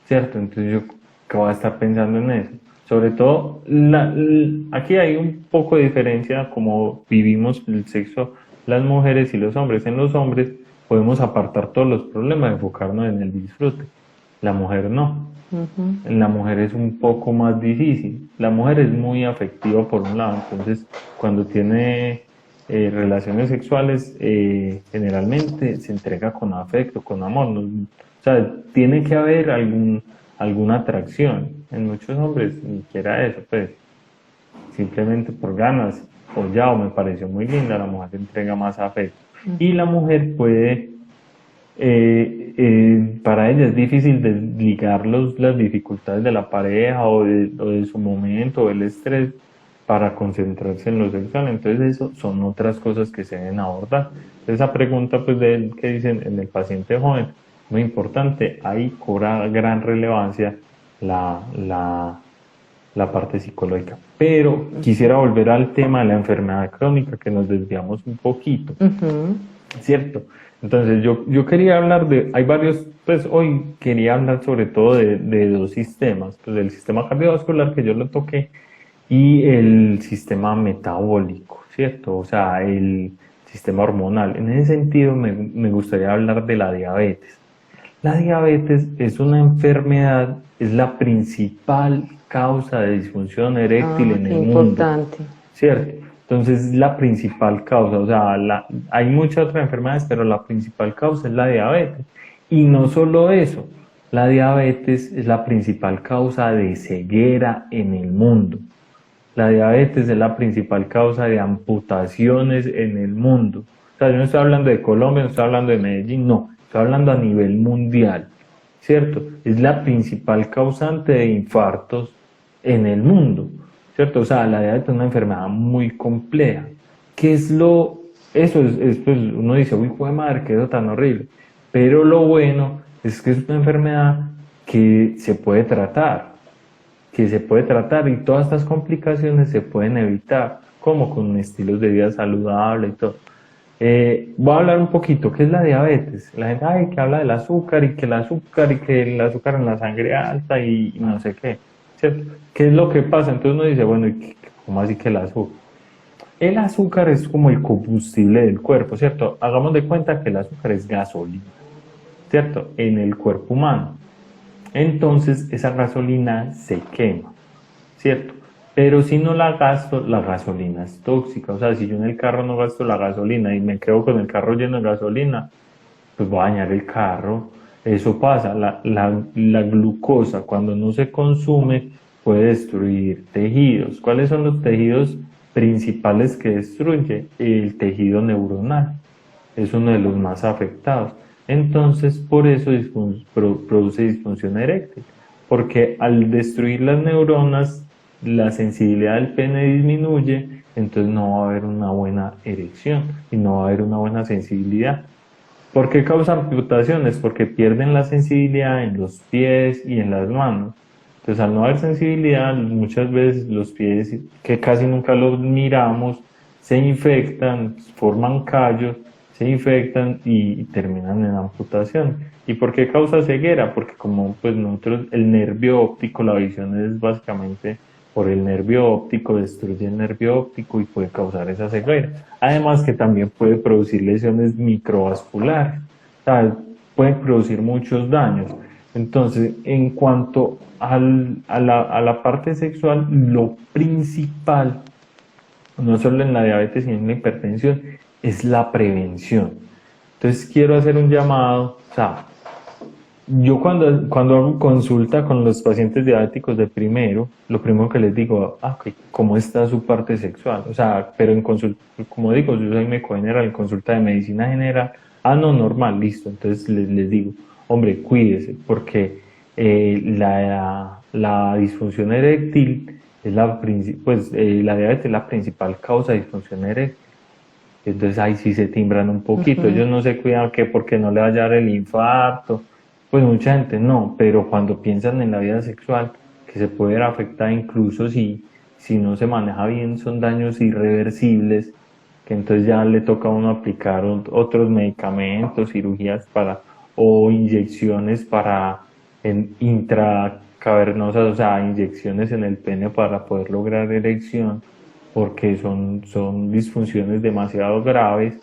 ¿Cierto? Entonces yo ¿qué voy a estar pensando en eso? Sobre todo, aquí hay un poco de diferencia como vivimos el sexo las mujeres y los hombres. En los hombres podemos apartar todos los problemas, enfocarnos en el disfrute. La mujer no. Ujú. En la mujer es un poco más difícil. La mujer es muy afectiva por un lado, entonces cuando tiene relaciones sexuales generalmente se entrega con afecto, con amor. ¿No? O sea, tiene que haber alguna atracción. En muchos hombres ni siquiera eso, pues simplemente por ganas, o me pareció muy linda, la mujer entrega más afecto. Y la mujer puede, para ella es difícil desligar las dificultades de la pareja o de su momento, o el estrés, para concentrarse en lo sexual. Entonces eso son otras cosas que se deben abordar. Esa pregunta pues que dicen en el paciente joven, muy importante, ahí cobra gran relevancia la parte psicológica. Pero quisiera volver al tema de la enfermedad crónica, que nos desviamos un poquito, ¿cierto? Entonces yo quería hablar hay varios, pues hoy quería hablar sobre todo de dos sistemas, pues del sistema cardiovascular que yo lo toqué y el sistema metabólico, ¿cierto? O sea, el sistema hormonal. En ese sentido me gustaría hablar de la diabetes. La diabetes es una enfermedad, es la principal causa de disfunción eréctil en el mundo, ¿cierto? Entonces es la principal causa, o sea, hay muchas otras enfermedades, pero la principal causa es la diabetes. Y no solo eso, la diabetes es la principal causa de ceguera en el mundo. La diabetes es la principal causa de amputaciones en el mundo. O sea, yo no estoy hablando de Colombia, no estoy hablando de Medellín, no, estoy hablando a nivel mundial, ¿cierto? Es la principal causante de infartos en el mundo, ¿cierto? O sea, la diabetes es una enfermedad muy compleja. ¿Qué es eso pues uno dice, uy, joder madre, qué es tan horrible. Pero lo bueno es que es una enfermedad que se puede tratar y todas estas complicaciones se pueden evitar, como con estilos de vida saludable y todo. Voy a hablar un poquito, ¿qué es la diabetes? La gente, que habla del azúcar y que el azúcar en la sangre alta y no sé qué, ¿cierto? ¿Qué es lo que pasa? Entonces uno dice, bueno, ¿cómo así que el azúcar? El azúcar es como el combustible del cuerpo, ¿cierto? Hagamos de cuenta que el azúcar es gasolina, ¿cierto? En el cuerpo humano. Entonces esa gasolina se quema, ¿cierto? Pero si no la gasto, la gasolina es tóxica. O sea, si yo en el carro no gasto la gasolina y me quedo con el carro lleno de gasolina, pues voy a dañar el carro. Eso pasa. La glucosa, cuando no se consume, puede destruir tejidos. ¿Cuáles son los tejidos principales que destruye? El tejido neuronal. Es uno de los más afectados. Entonces, por eso produce disfunción eréctil, porque al destruir las neuronas, la sensibilidad del pene disminuye, entonces no va a haber una buena erección y no va a haber una buena sensibilidad. ¿Por qué causan amputaciones? Porque pierden la sensibilidad en los pies y en las manos. Entonces, al no haber sensibilidad, muchas veces los pies, que casi nunca los miramos, se infectan, forman callos, se infectan y terminan en amputación. ¿Y por qué causa ceguera? Porque como pues nosotros, el nervio óptico, la visión es básicamente por el nervio óptico, destruye el nervio óptico y puede causar esa ceguera. Además que también puede producir lesiones microvasculares, o sea, pueden producir muchos daños. Entonces, en cuanto a la parte sexual, lo principal, no solo en la diabetes, sino en la hipertensión, es la prevención. Entonces quiero hacer un llamado, o sea, yo cuando hago consulta con los pacientes diabéticos de primero, lo primero que les digo, okay, ¿cómo está su parte sexual? O sea, pero en consulta, como digo, yo soy médico general, en consulta de medicina general, no, normal, listo. Entonces les digo, hombre, cuídese, porque la disfunción eréctil es la diabetes es la principal causa de disfunción eréctil. Entonces ahí sí se timbran un poquito. Ellos no se cuidan que porque no le vaya a dar el infarto. Pues mucha gente no, pero cuando piensan en la vida sexual, que se puede ver afectada incluso si no se maneja bien, son daños irreversibles, que entonces ya le toca a uno aplicar otros medicamentos, cirugías o inyecciones intracavernosas, o sea, inyecciones en el pene para poder lograr erección, porque son disfunciones demasiado graves.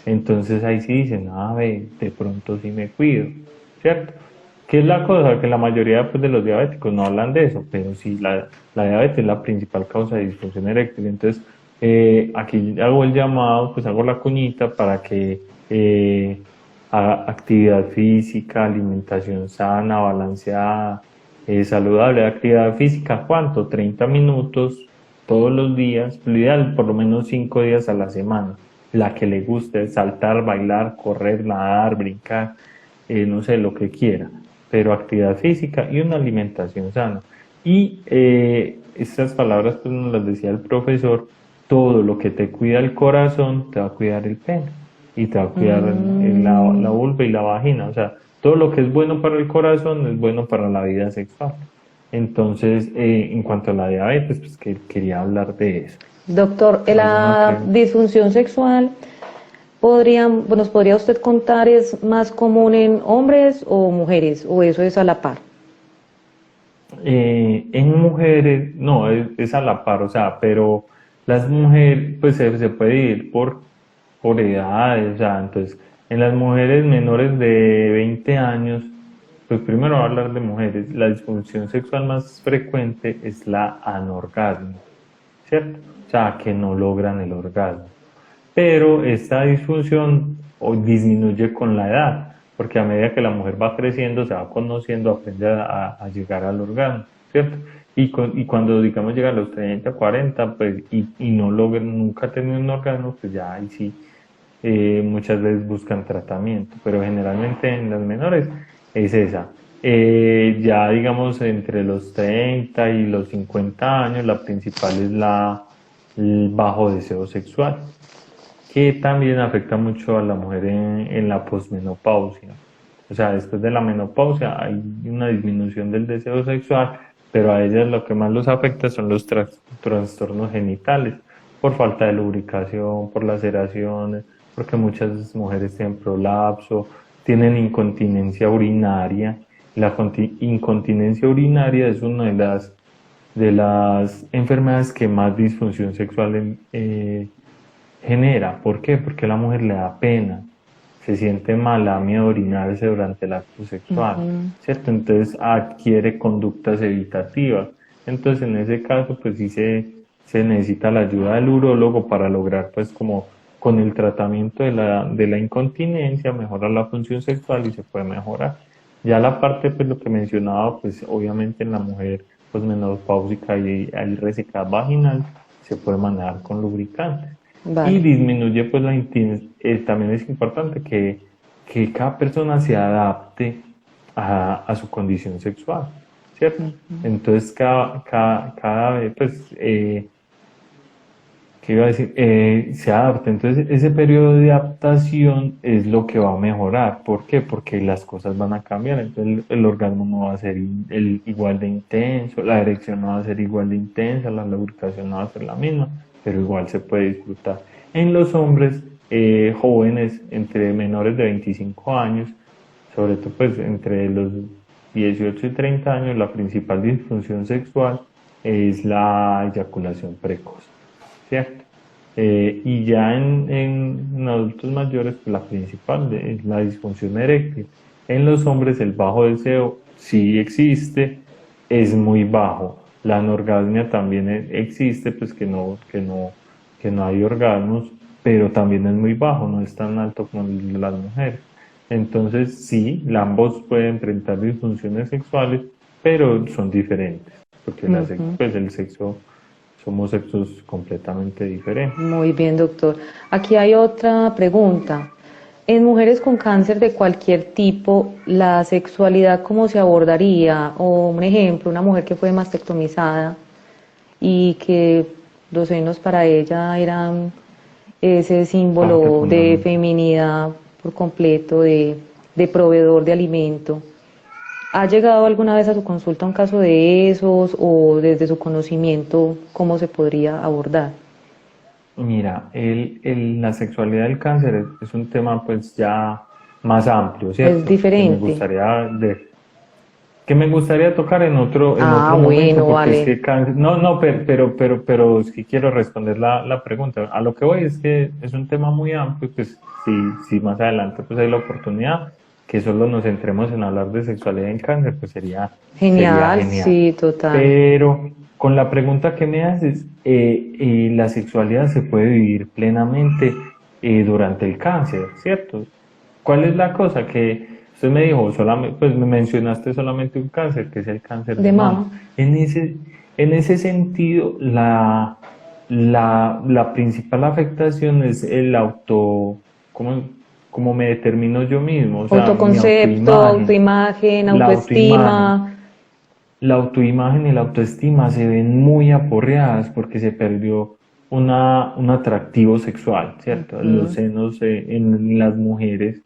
Entonces ahí sí dicen, de pronto sí me cuido, ¿cierto? ¿Qué es la cosa? Que la mayoría pues, de los diabéticos no hablan de eso, pero sí, la diabetes es la principal causa de disfunción eréctil. Entonces, Aquí hago el llamado, pues hago la cuñita para que haga actividad física, alimentación sana, balanceada, saludable. Actividad física, ¿cuánto? 30 minutos todos los días, lo ideal por lo menos 5 días a la semana. La que le guste, saltar, bailar, correr, nadar, brincar, no sé, lo que quiera, pero actividad física y una alimentación sana. Y estas palabras pues nos las decía el profesor: todo lo que te cuida el corazón te va a cuidar el pene y te va a cuidar la vulva y la vagina. O sea, todo lo que es bueno para el corazón es bueno para la vida sexual. Entonces, en cuanto a la diabetes, pues que quería hablar de eso. Doctor, ¿Alguna la pregunta? disfunción sexual, ¿nos podría usted contar, es más común en hombres o mujeres, o eso es a la par? En mujeres, no, es a la par, o sea, pero las mujeres, pues se puede ir por edades, o sea, entonces, en las mujeres menores de 20 años, pues primero voy a hablar de mujeres, la disfunción sexual más frecuente es la anorgasmia, ¿cierto? O sea, que no logran el orgasmo. Pero esta disfunción disminuye con la edad, porque a medida que la mujer va creciendo, se va conociendo, aprende a llegar al orgasmo, ¿cierto? Y cuando, digamos, llega a los 30, 40, pues, y no logra, nunca tener un orgasmo, pues ya ahí sí, muchas veces buscan tratamiento, pero generalmente en las menores es esa. Ya digamos entre los 30 y los 50 años, la principal es el bajo deseo sexual, que también afecta mucho a la mujer en la posmenopausia. O sea, después de la menopausia hay una disminución del deseo sexual, pero a ellas lo que más los afecta son los trastornos genitales, por falta de lubricación, por laceraciones, porque muchas mujeres tienen prolapso, tienen incontinencia urinaria. La incontinencia urinaria es una de las enfermedades que más disfunción sexual genera. ¿Por qué? Porque a la mujer le da pena, se siente mal, le da miedo orinarse durante el acto sexual, Ujú. ¿cierto? Entonces adquiere conductas evitativas. Entonces en ese caso pues sí se necesita la ayuda del urólogo para lograr pues como con el tratamiento de la incontinencia mejorar la función sexual y se puede mejorar. Ya la parte pues lo que mencionaba pues obviamente en la mujer pues menopáusica y hay resequedad vaginal se puede manejar con lubricantes y Vale. disminuye pues también es importante que cada persona se adapte a su condición sexual, ¿cierto? Entonces cada vez pues ¿qué iba a decir? Se adapta. Entonces ese periodo de adaptación es lo que va a mejorar. ¿Por qué? Porque las cosas van a cambiar. Entonces el orgasmo no va a ser igual de intenso, la erección no va a ser igual de intensa, la lubricación no va a ser la misma, pero igual se puede disfrutar. En los hombres jóvenes, entre menores de 25 años, sobre todo pues entre los 18 y 30 años, la principal disfunción sexual es la eyaculación precoz, ¿cierto? Y ya en adultos mayores, pues la principal es la disfunción eréctil. En los hombres el bajo deseo sí existe, es muy bajo. La anorgasmia también existe, pues que no hay orgasmos, pero también es muy bajo, no es tan alto como el de las mujeres. Entonces sí, ambos pueden enfrentar disfunciones sexuales, pero son diferentes, porque Ujú. pues el sexo somos sexos completamente diferentes. Muy bien, doctor. Aquí hay otra pregunta. En mujeres con cáncer de cualquier tipo, ¿la sexualidad cómo se abordaría? O un ejemplo, una mujer que fue mastectomizada y que los senos para ella eran ese Parte símbolo de fundamental. feminidad por completo, de proveedor de alimento. ¿Ha llegado alguna vez a su consulta un caso de esos o desde su conocimiento cómo se podría abordar? Mira, la sexualidad del cáncer es un tema pues ya más amplio, Es ¿cierto? diferente. Que me gustaría tocar en Ah, otro momento, bueno, porque es vale. que cáncer, no, no, pero sí quiero responder la pregunta. A lo que voy es que es un tema muy amplio, pues si más adelante pues hay la oportunidad que solo nos centremos en hablar de sexualidad en cáncer, pues sería Genial, genial. sí, total. Pero con la pregunta que me haces, la sexualidad se puede vivir plenamente durante el cáncer, ¿cierto? ¿Cuál es la cosa? Que usted me dijo, solamente, pues me mencionaste solamente un cáncer, que es el cáncer De de mama. mama. En ese sentido, la principal afectación es el cómo, cómo me determino yo mismo, o sea, mi Autoconcepto, autoimagen, autoimagen, la autoimagen. autoestima. La autoimagen y la autoestima se ven muy aporreadas porque se perdió un atractivo sexual, ¿cierto? Los Ujú. senos en las mujeres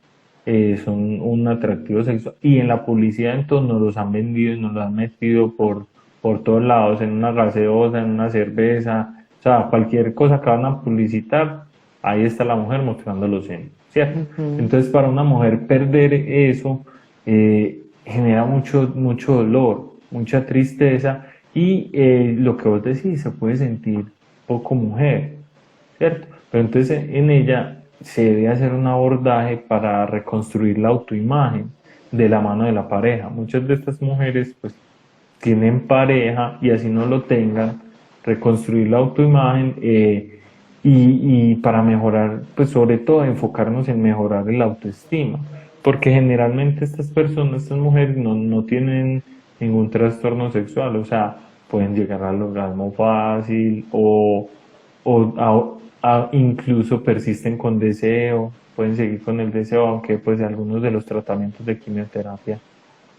son un atractivo sexual y en la publicidad entonces nos los han vendido y nos los han metido por todos lados, en una gaseosa, en una cerveza, o sea, cualquier cosa que van a publicitar, ahí está la mujer mostrando los senos, ¿cierto? Ujú. Entonces para una mujer perder eso genera mucho dolor, mucha tristeza y lo que vos decís, se puede sentir poco mujer, ¿cierto? Pero entonces en ella se debe hacer un abordaje para reconstruir la autoimagen de la mano de la pareja. Muchas de estas mujeres pues tienen pareja y así no lo tengan, reconstruir la autoimagen y para mejorar, pues sobre todo enfocarnos en mejorar el autoestima, porque generalmente estas personas, estas mujeres no tienen ningún trastorno sexual, o sea, pueden llegar al orgasmo fácil incluso persisten con deseo, pueden seguir con el deseo, aunque pues algunos de los tratamientos de quimioterapia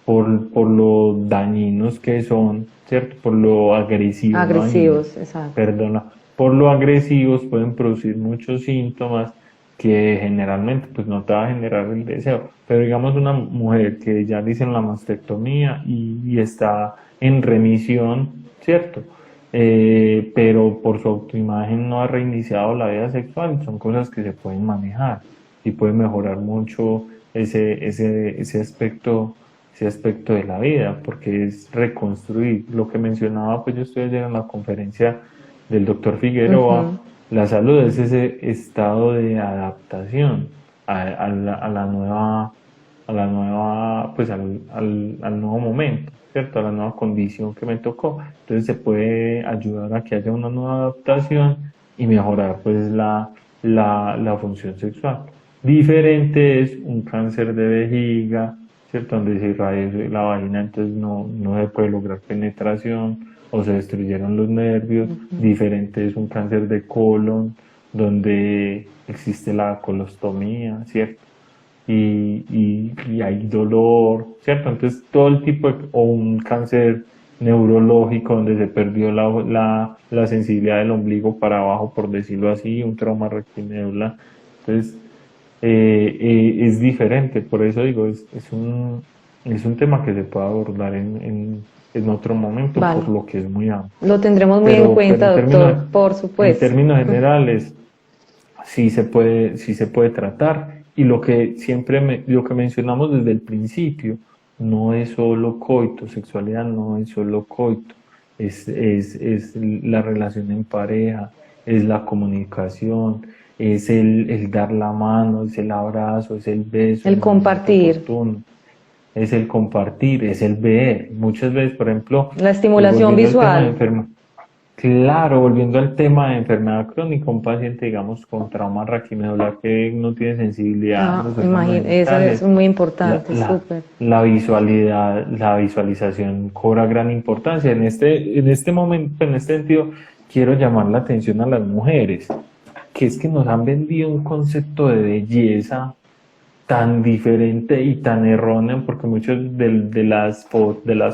por lo dañinos que son, ¿cierto? Por lo agresivos, no dañinos, Agresivos, exacto. perdona, por lo agresivos pueden producir muchos síntomas que generalmente pues no te va a generar el deseo. Pero digamos una mujer que ya le hicieron la mastectomía y está en remisión, ¿cierto? Pero por su autoimagen no ha reiniciado la vida sexual, son cosas que se pueden manejar y pueden mejorar mucho ese aspecto de la vida, porque es reconstruir. Lo que mencionaba, pues yo estoy ayer en la conferencia del doctor Figueroa, Ujú. la salud es ese estado de adaptación a la nueva, pues al nuevo momento, ¿cierto? A la nueva condición que me tocó. Entonces se puede ayudar a que haya una nueva adaptación y mejorar pues la función sexual. Diferente es un cáncer de vejiga, ¿cierto? Donde se irradia la vagina, entonces no se puede lograr penetración o se destruyeron los nervios. Ujú. Diferente es un cáncer de colon, donde existe la colostomía, ¿cierto? Y hay dolor, ¿cierto? Entonces todo el tipo o un cáncer neurológico donde se perdió la sensibilidad del ombligo para abajo, por decirlo así, un trauma requineula. Entonces es diferente, por eso digo, es un tema que se puede abordar en otro momento, por Vale. lo que es muy amplio. Lo tendremos muy en Pero cuenta, doctor, por en supuesto. términos generales, sí se puede tratar. Y lo que lo que mencionamos desde el principio, no es solo coito, sexualidad no es solo coito, es la relación en pareja, es la comunicación, es el dar la mano, es el abrazo, es el beso en El el momento compartir, oportuno, es el compartir, es el ver. Muchas veces, por ejemplo, la estimulación volviendo al tema de visual. enfermedad. Claro, volviendo al tema de enfermedad crónica, un paciente, digamos, con trauma raquimedular que no tiene sensibilidad en Ah, los órganos eso es genitales, muy la, importante, la, súper. la visualización cobra gran importancia. En este momento, en este sentido, quiero llamar la atención a las mujeres, que es que nos han vendido un concepto de belleza tan diferente y tan erróneo, porque muchas de las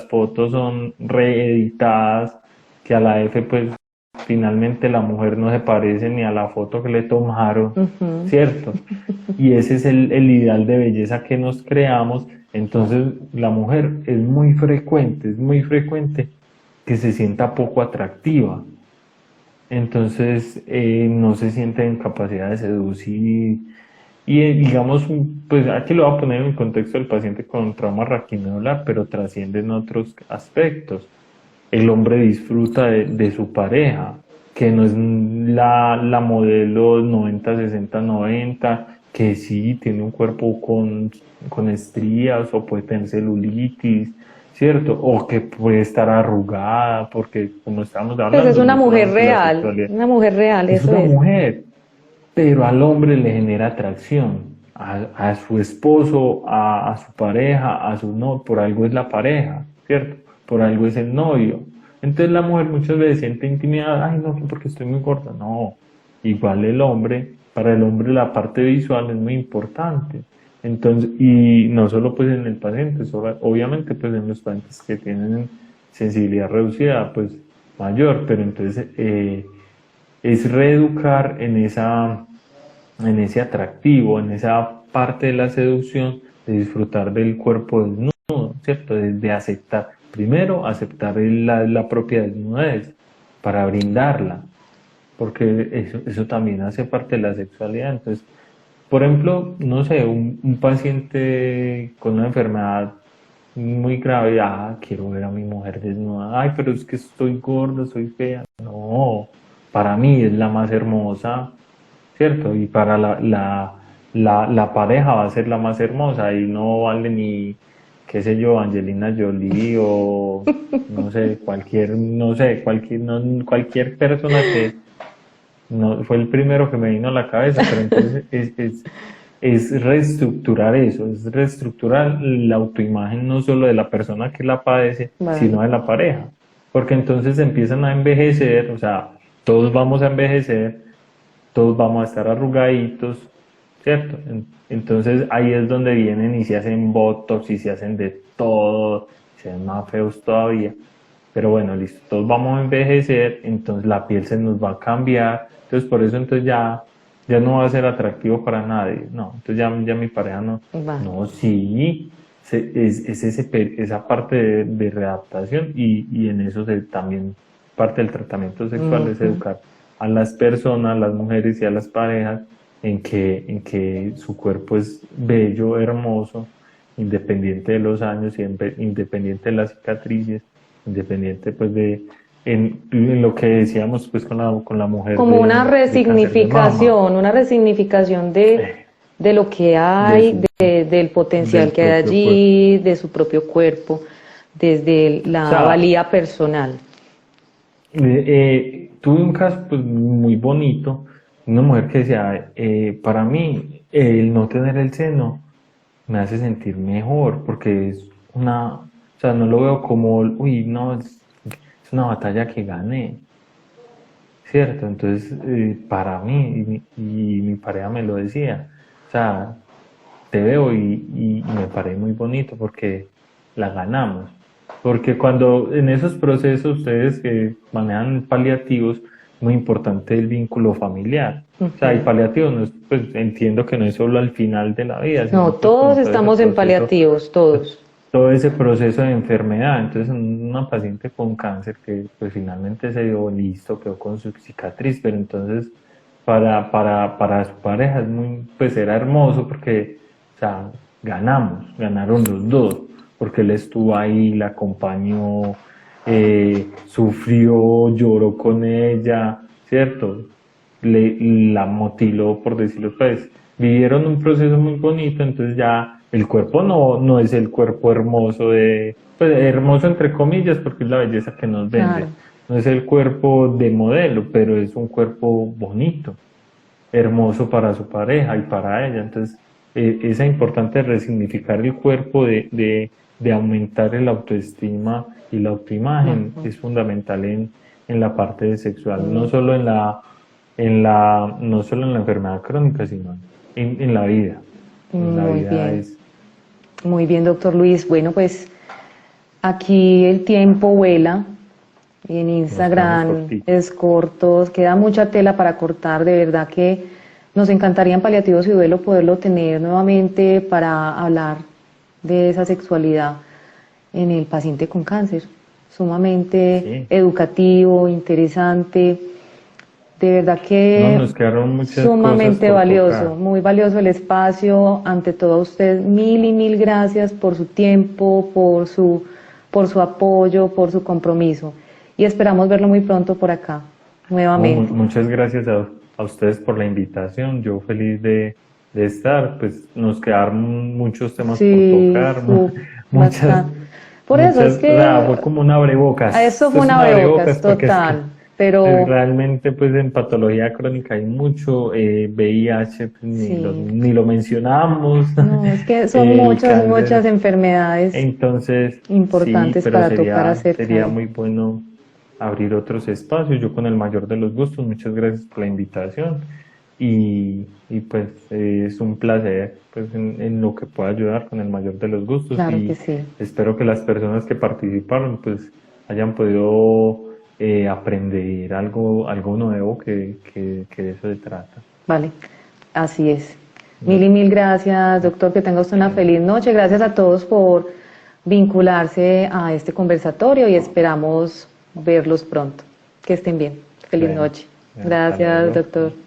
fotos son reeditadas, que a la F pues finalmente la mujer no se parece ni a la foto que le tomaron, Ujú. ¿cierto? Y ese es el ideal de belleza que nos creamos. Entonces la mujer es muy frecuente que se sienta poco atractiva. Entonces no se siente en capacidad de seducir y digamos, pues aquí lo voy a poner en el contexto del paciente con trauma raquimedular, pero trasciende en otros aspectos. El hombre disfruta de su pareja, que no es la modelo 90-60-90, que sí tiene un cuerpo con estrías o puede tener celulitis, ¿cierto? O que puede estar arrugada, porque como estamos Pues hablando, es una no mujer solamente la real, sexualidad, eso una es. mujer, pero al hombre le genera atracción, a su esposo, a su pareja, a su no, por algo es la pareja, ¿cierto? Por algo es el novio. Entonces la mujer muchas veces siente intimidad, ay no, que porque estoy muy gorda, no. Igual el hombre, para el hombre la parte visual es muy importante. Entonces, y no solo pues en el paciente, obviamente pues en los pacientes que tienen sensibilidad reducida, pues mayor, pero entonces es reeducar en ese atractivo, en esa parte de la seducción, de disfrutar del cuerpo desnudo, ¿cierto? De aceptar, primero aceptar la propia desnudez para brindarla, porque eso también hace parte de la sexualidad. Entonces, por ejemplo, no sé, un paciente con una enfermedad muy grave, quiero ver a mi mujer desnuda, ay, pero es que estoy gorda, soy fea. No, para mí es la más hermosa, ¿cierto? Y para la pareja va a ser la más hermosa y no vale ni, qué sé yo, Angelina Jolie o no sé, cualquier persona que no fue el primero que me vino a la cabeza, pero entonces es reestructurar eso, es reestructurar la autoimagen no solo de la persona que la padece, Vale. sino de la pareja, porque entonces empiezan a envejecer, o sea, todos vamos a envejecer, todos vamos a estar arrugaditos, ¿cierto? Entonces ahí es donde vienen y se hacen botox y se hacen de todo, se ven más feos todavía. Pero bueno, listo, todos vamos a envejecer, entonces la piel se nos va a cambiar, entonces por eso entonces ya no va a ser atractivo para nadie, no, entonces ya mi pareja no, Vale. no, sí, esa parte de readaptación y en eso también parte del tratamiento sexual es Ujú. educar a las personas, a las mujeres y a las parejas en que su cuerpo es bello, hermoso, independiente de los años, independiente de las cicatrices, independiente pues en lo que decíamos pues con la mujer Como de cáncer de mama, una resignificación eh, de lo que de hay, del potencial del que hay propio cuerpo. allí, de su propio cuerpo, desde O la sea, valía personal. tuve un caso pues muy bonito, una mujer que decía, para mí el no tener el seno me hace sentir mejor porque o sea, no lo veo como, uy, no, es una batalla que gané, ¿cierto? Entonces, para mí, y mi pareja me lo decía, o sea, te veo y me parece muy bonito porque la ganamos. Porque cuando en esos procesos ustedes que manejan paliativos, muy importante el vínculo familiar. O sea, el Ujú. paliativo no es, pues entiendo que no es solo al final de la vida, No, sino pues todos como estamos en paliativos, todos. todo ese proceso de enfermedad. Entonces, una paciente con cáncer que pues finalmente se dio listo, quedó con su cicatriz, pero entonces para su pareja es muy, pues era hermoso porque, o sea, ganaron los dos, porque él estuvo ahí, la acompañó, sufrió, lloró con ella, ¿cierto? La motiló, por decirlo pues, vivieron un proceso muy bonito, entonces ya el cuerpo no es el cuerpo hermoso pues hermoso entre comillas, porque es la belleza que nos vende, Claro. no es el cuerpo de modelo, pero es un cuerpo bonito, hermoso para su pareja y para ella, entonces es importante resignificar el cuerpo, de aumentar el autoestima y la autoimagen Ujú. es fundamental en la parte sexual, no Mm, solo no solo en la enfermedad crónica, sino en la vida. En la Muy vida bien, es, muy bien, doctor Luis. Bueno, pues aquí el tiempo vuela. En nos quedamos Instagram corticos. es corto, queda mucha tela para cortar. De verdad que nos encantaría en Paliativos y Duelo poderlo tener nuevamente para hablar de esa sexualidad en el paciente con cáncer. Sumamente Sí, educativo, interesante. De verdad no, que nos quedaron muchas cosas sumamente por valioso, tocar. muy valioso el espacio. Ante todo a usted, mil y mil gracias por su tiempo, por su apoyo, por su compromiso. Y esperamos verlo muy pronto por acá, No, nuevamente. muchas gracias a ustedes por la invitación. Yo feliz de estar. Pues nos quedaron muchos temas por Sí, tocar, muchas, bastante. Por eso es que... O sea, fue como un abrebocas. Eso fue Es un abrebocas, porque es total. que, Pero realmente pues en patología crónica hay mucho, VIH pues, sí, ni lo mencionamos, no, es que son el muchas, muchas cáncer. enfermedades Entonces, sí, importantes pero para tocar acerca sería de... muy bueno abrir otros espacios. Yo con el mayor de los gustos, muchas gracias por la invitación y pues es un placer pues en lo que pueda ayudar con el mayor de los gustos Claro que y sí. espero que las personas que participaron pues hayan podido aprender algo nuevo que de eso se trata. Vale, así es. Mil Bueno, y mil gracias, doctor. Que tenga usted una bueno, feliz noche. Gracias a todos por vincularse a este conversatorio y esperamos verlos pronto. Que estén bien. Feliz bueno, noche. hasta Gracias, luego. doctor.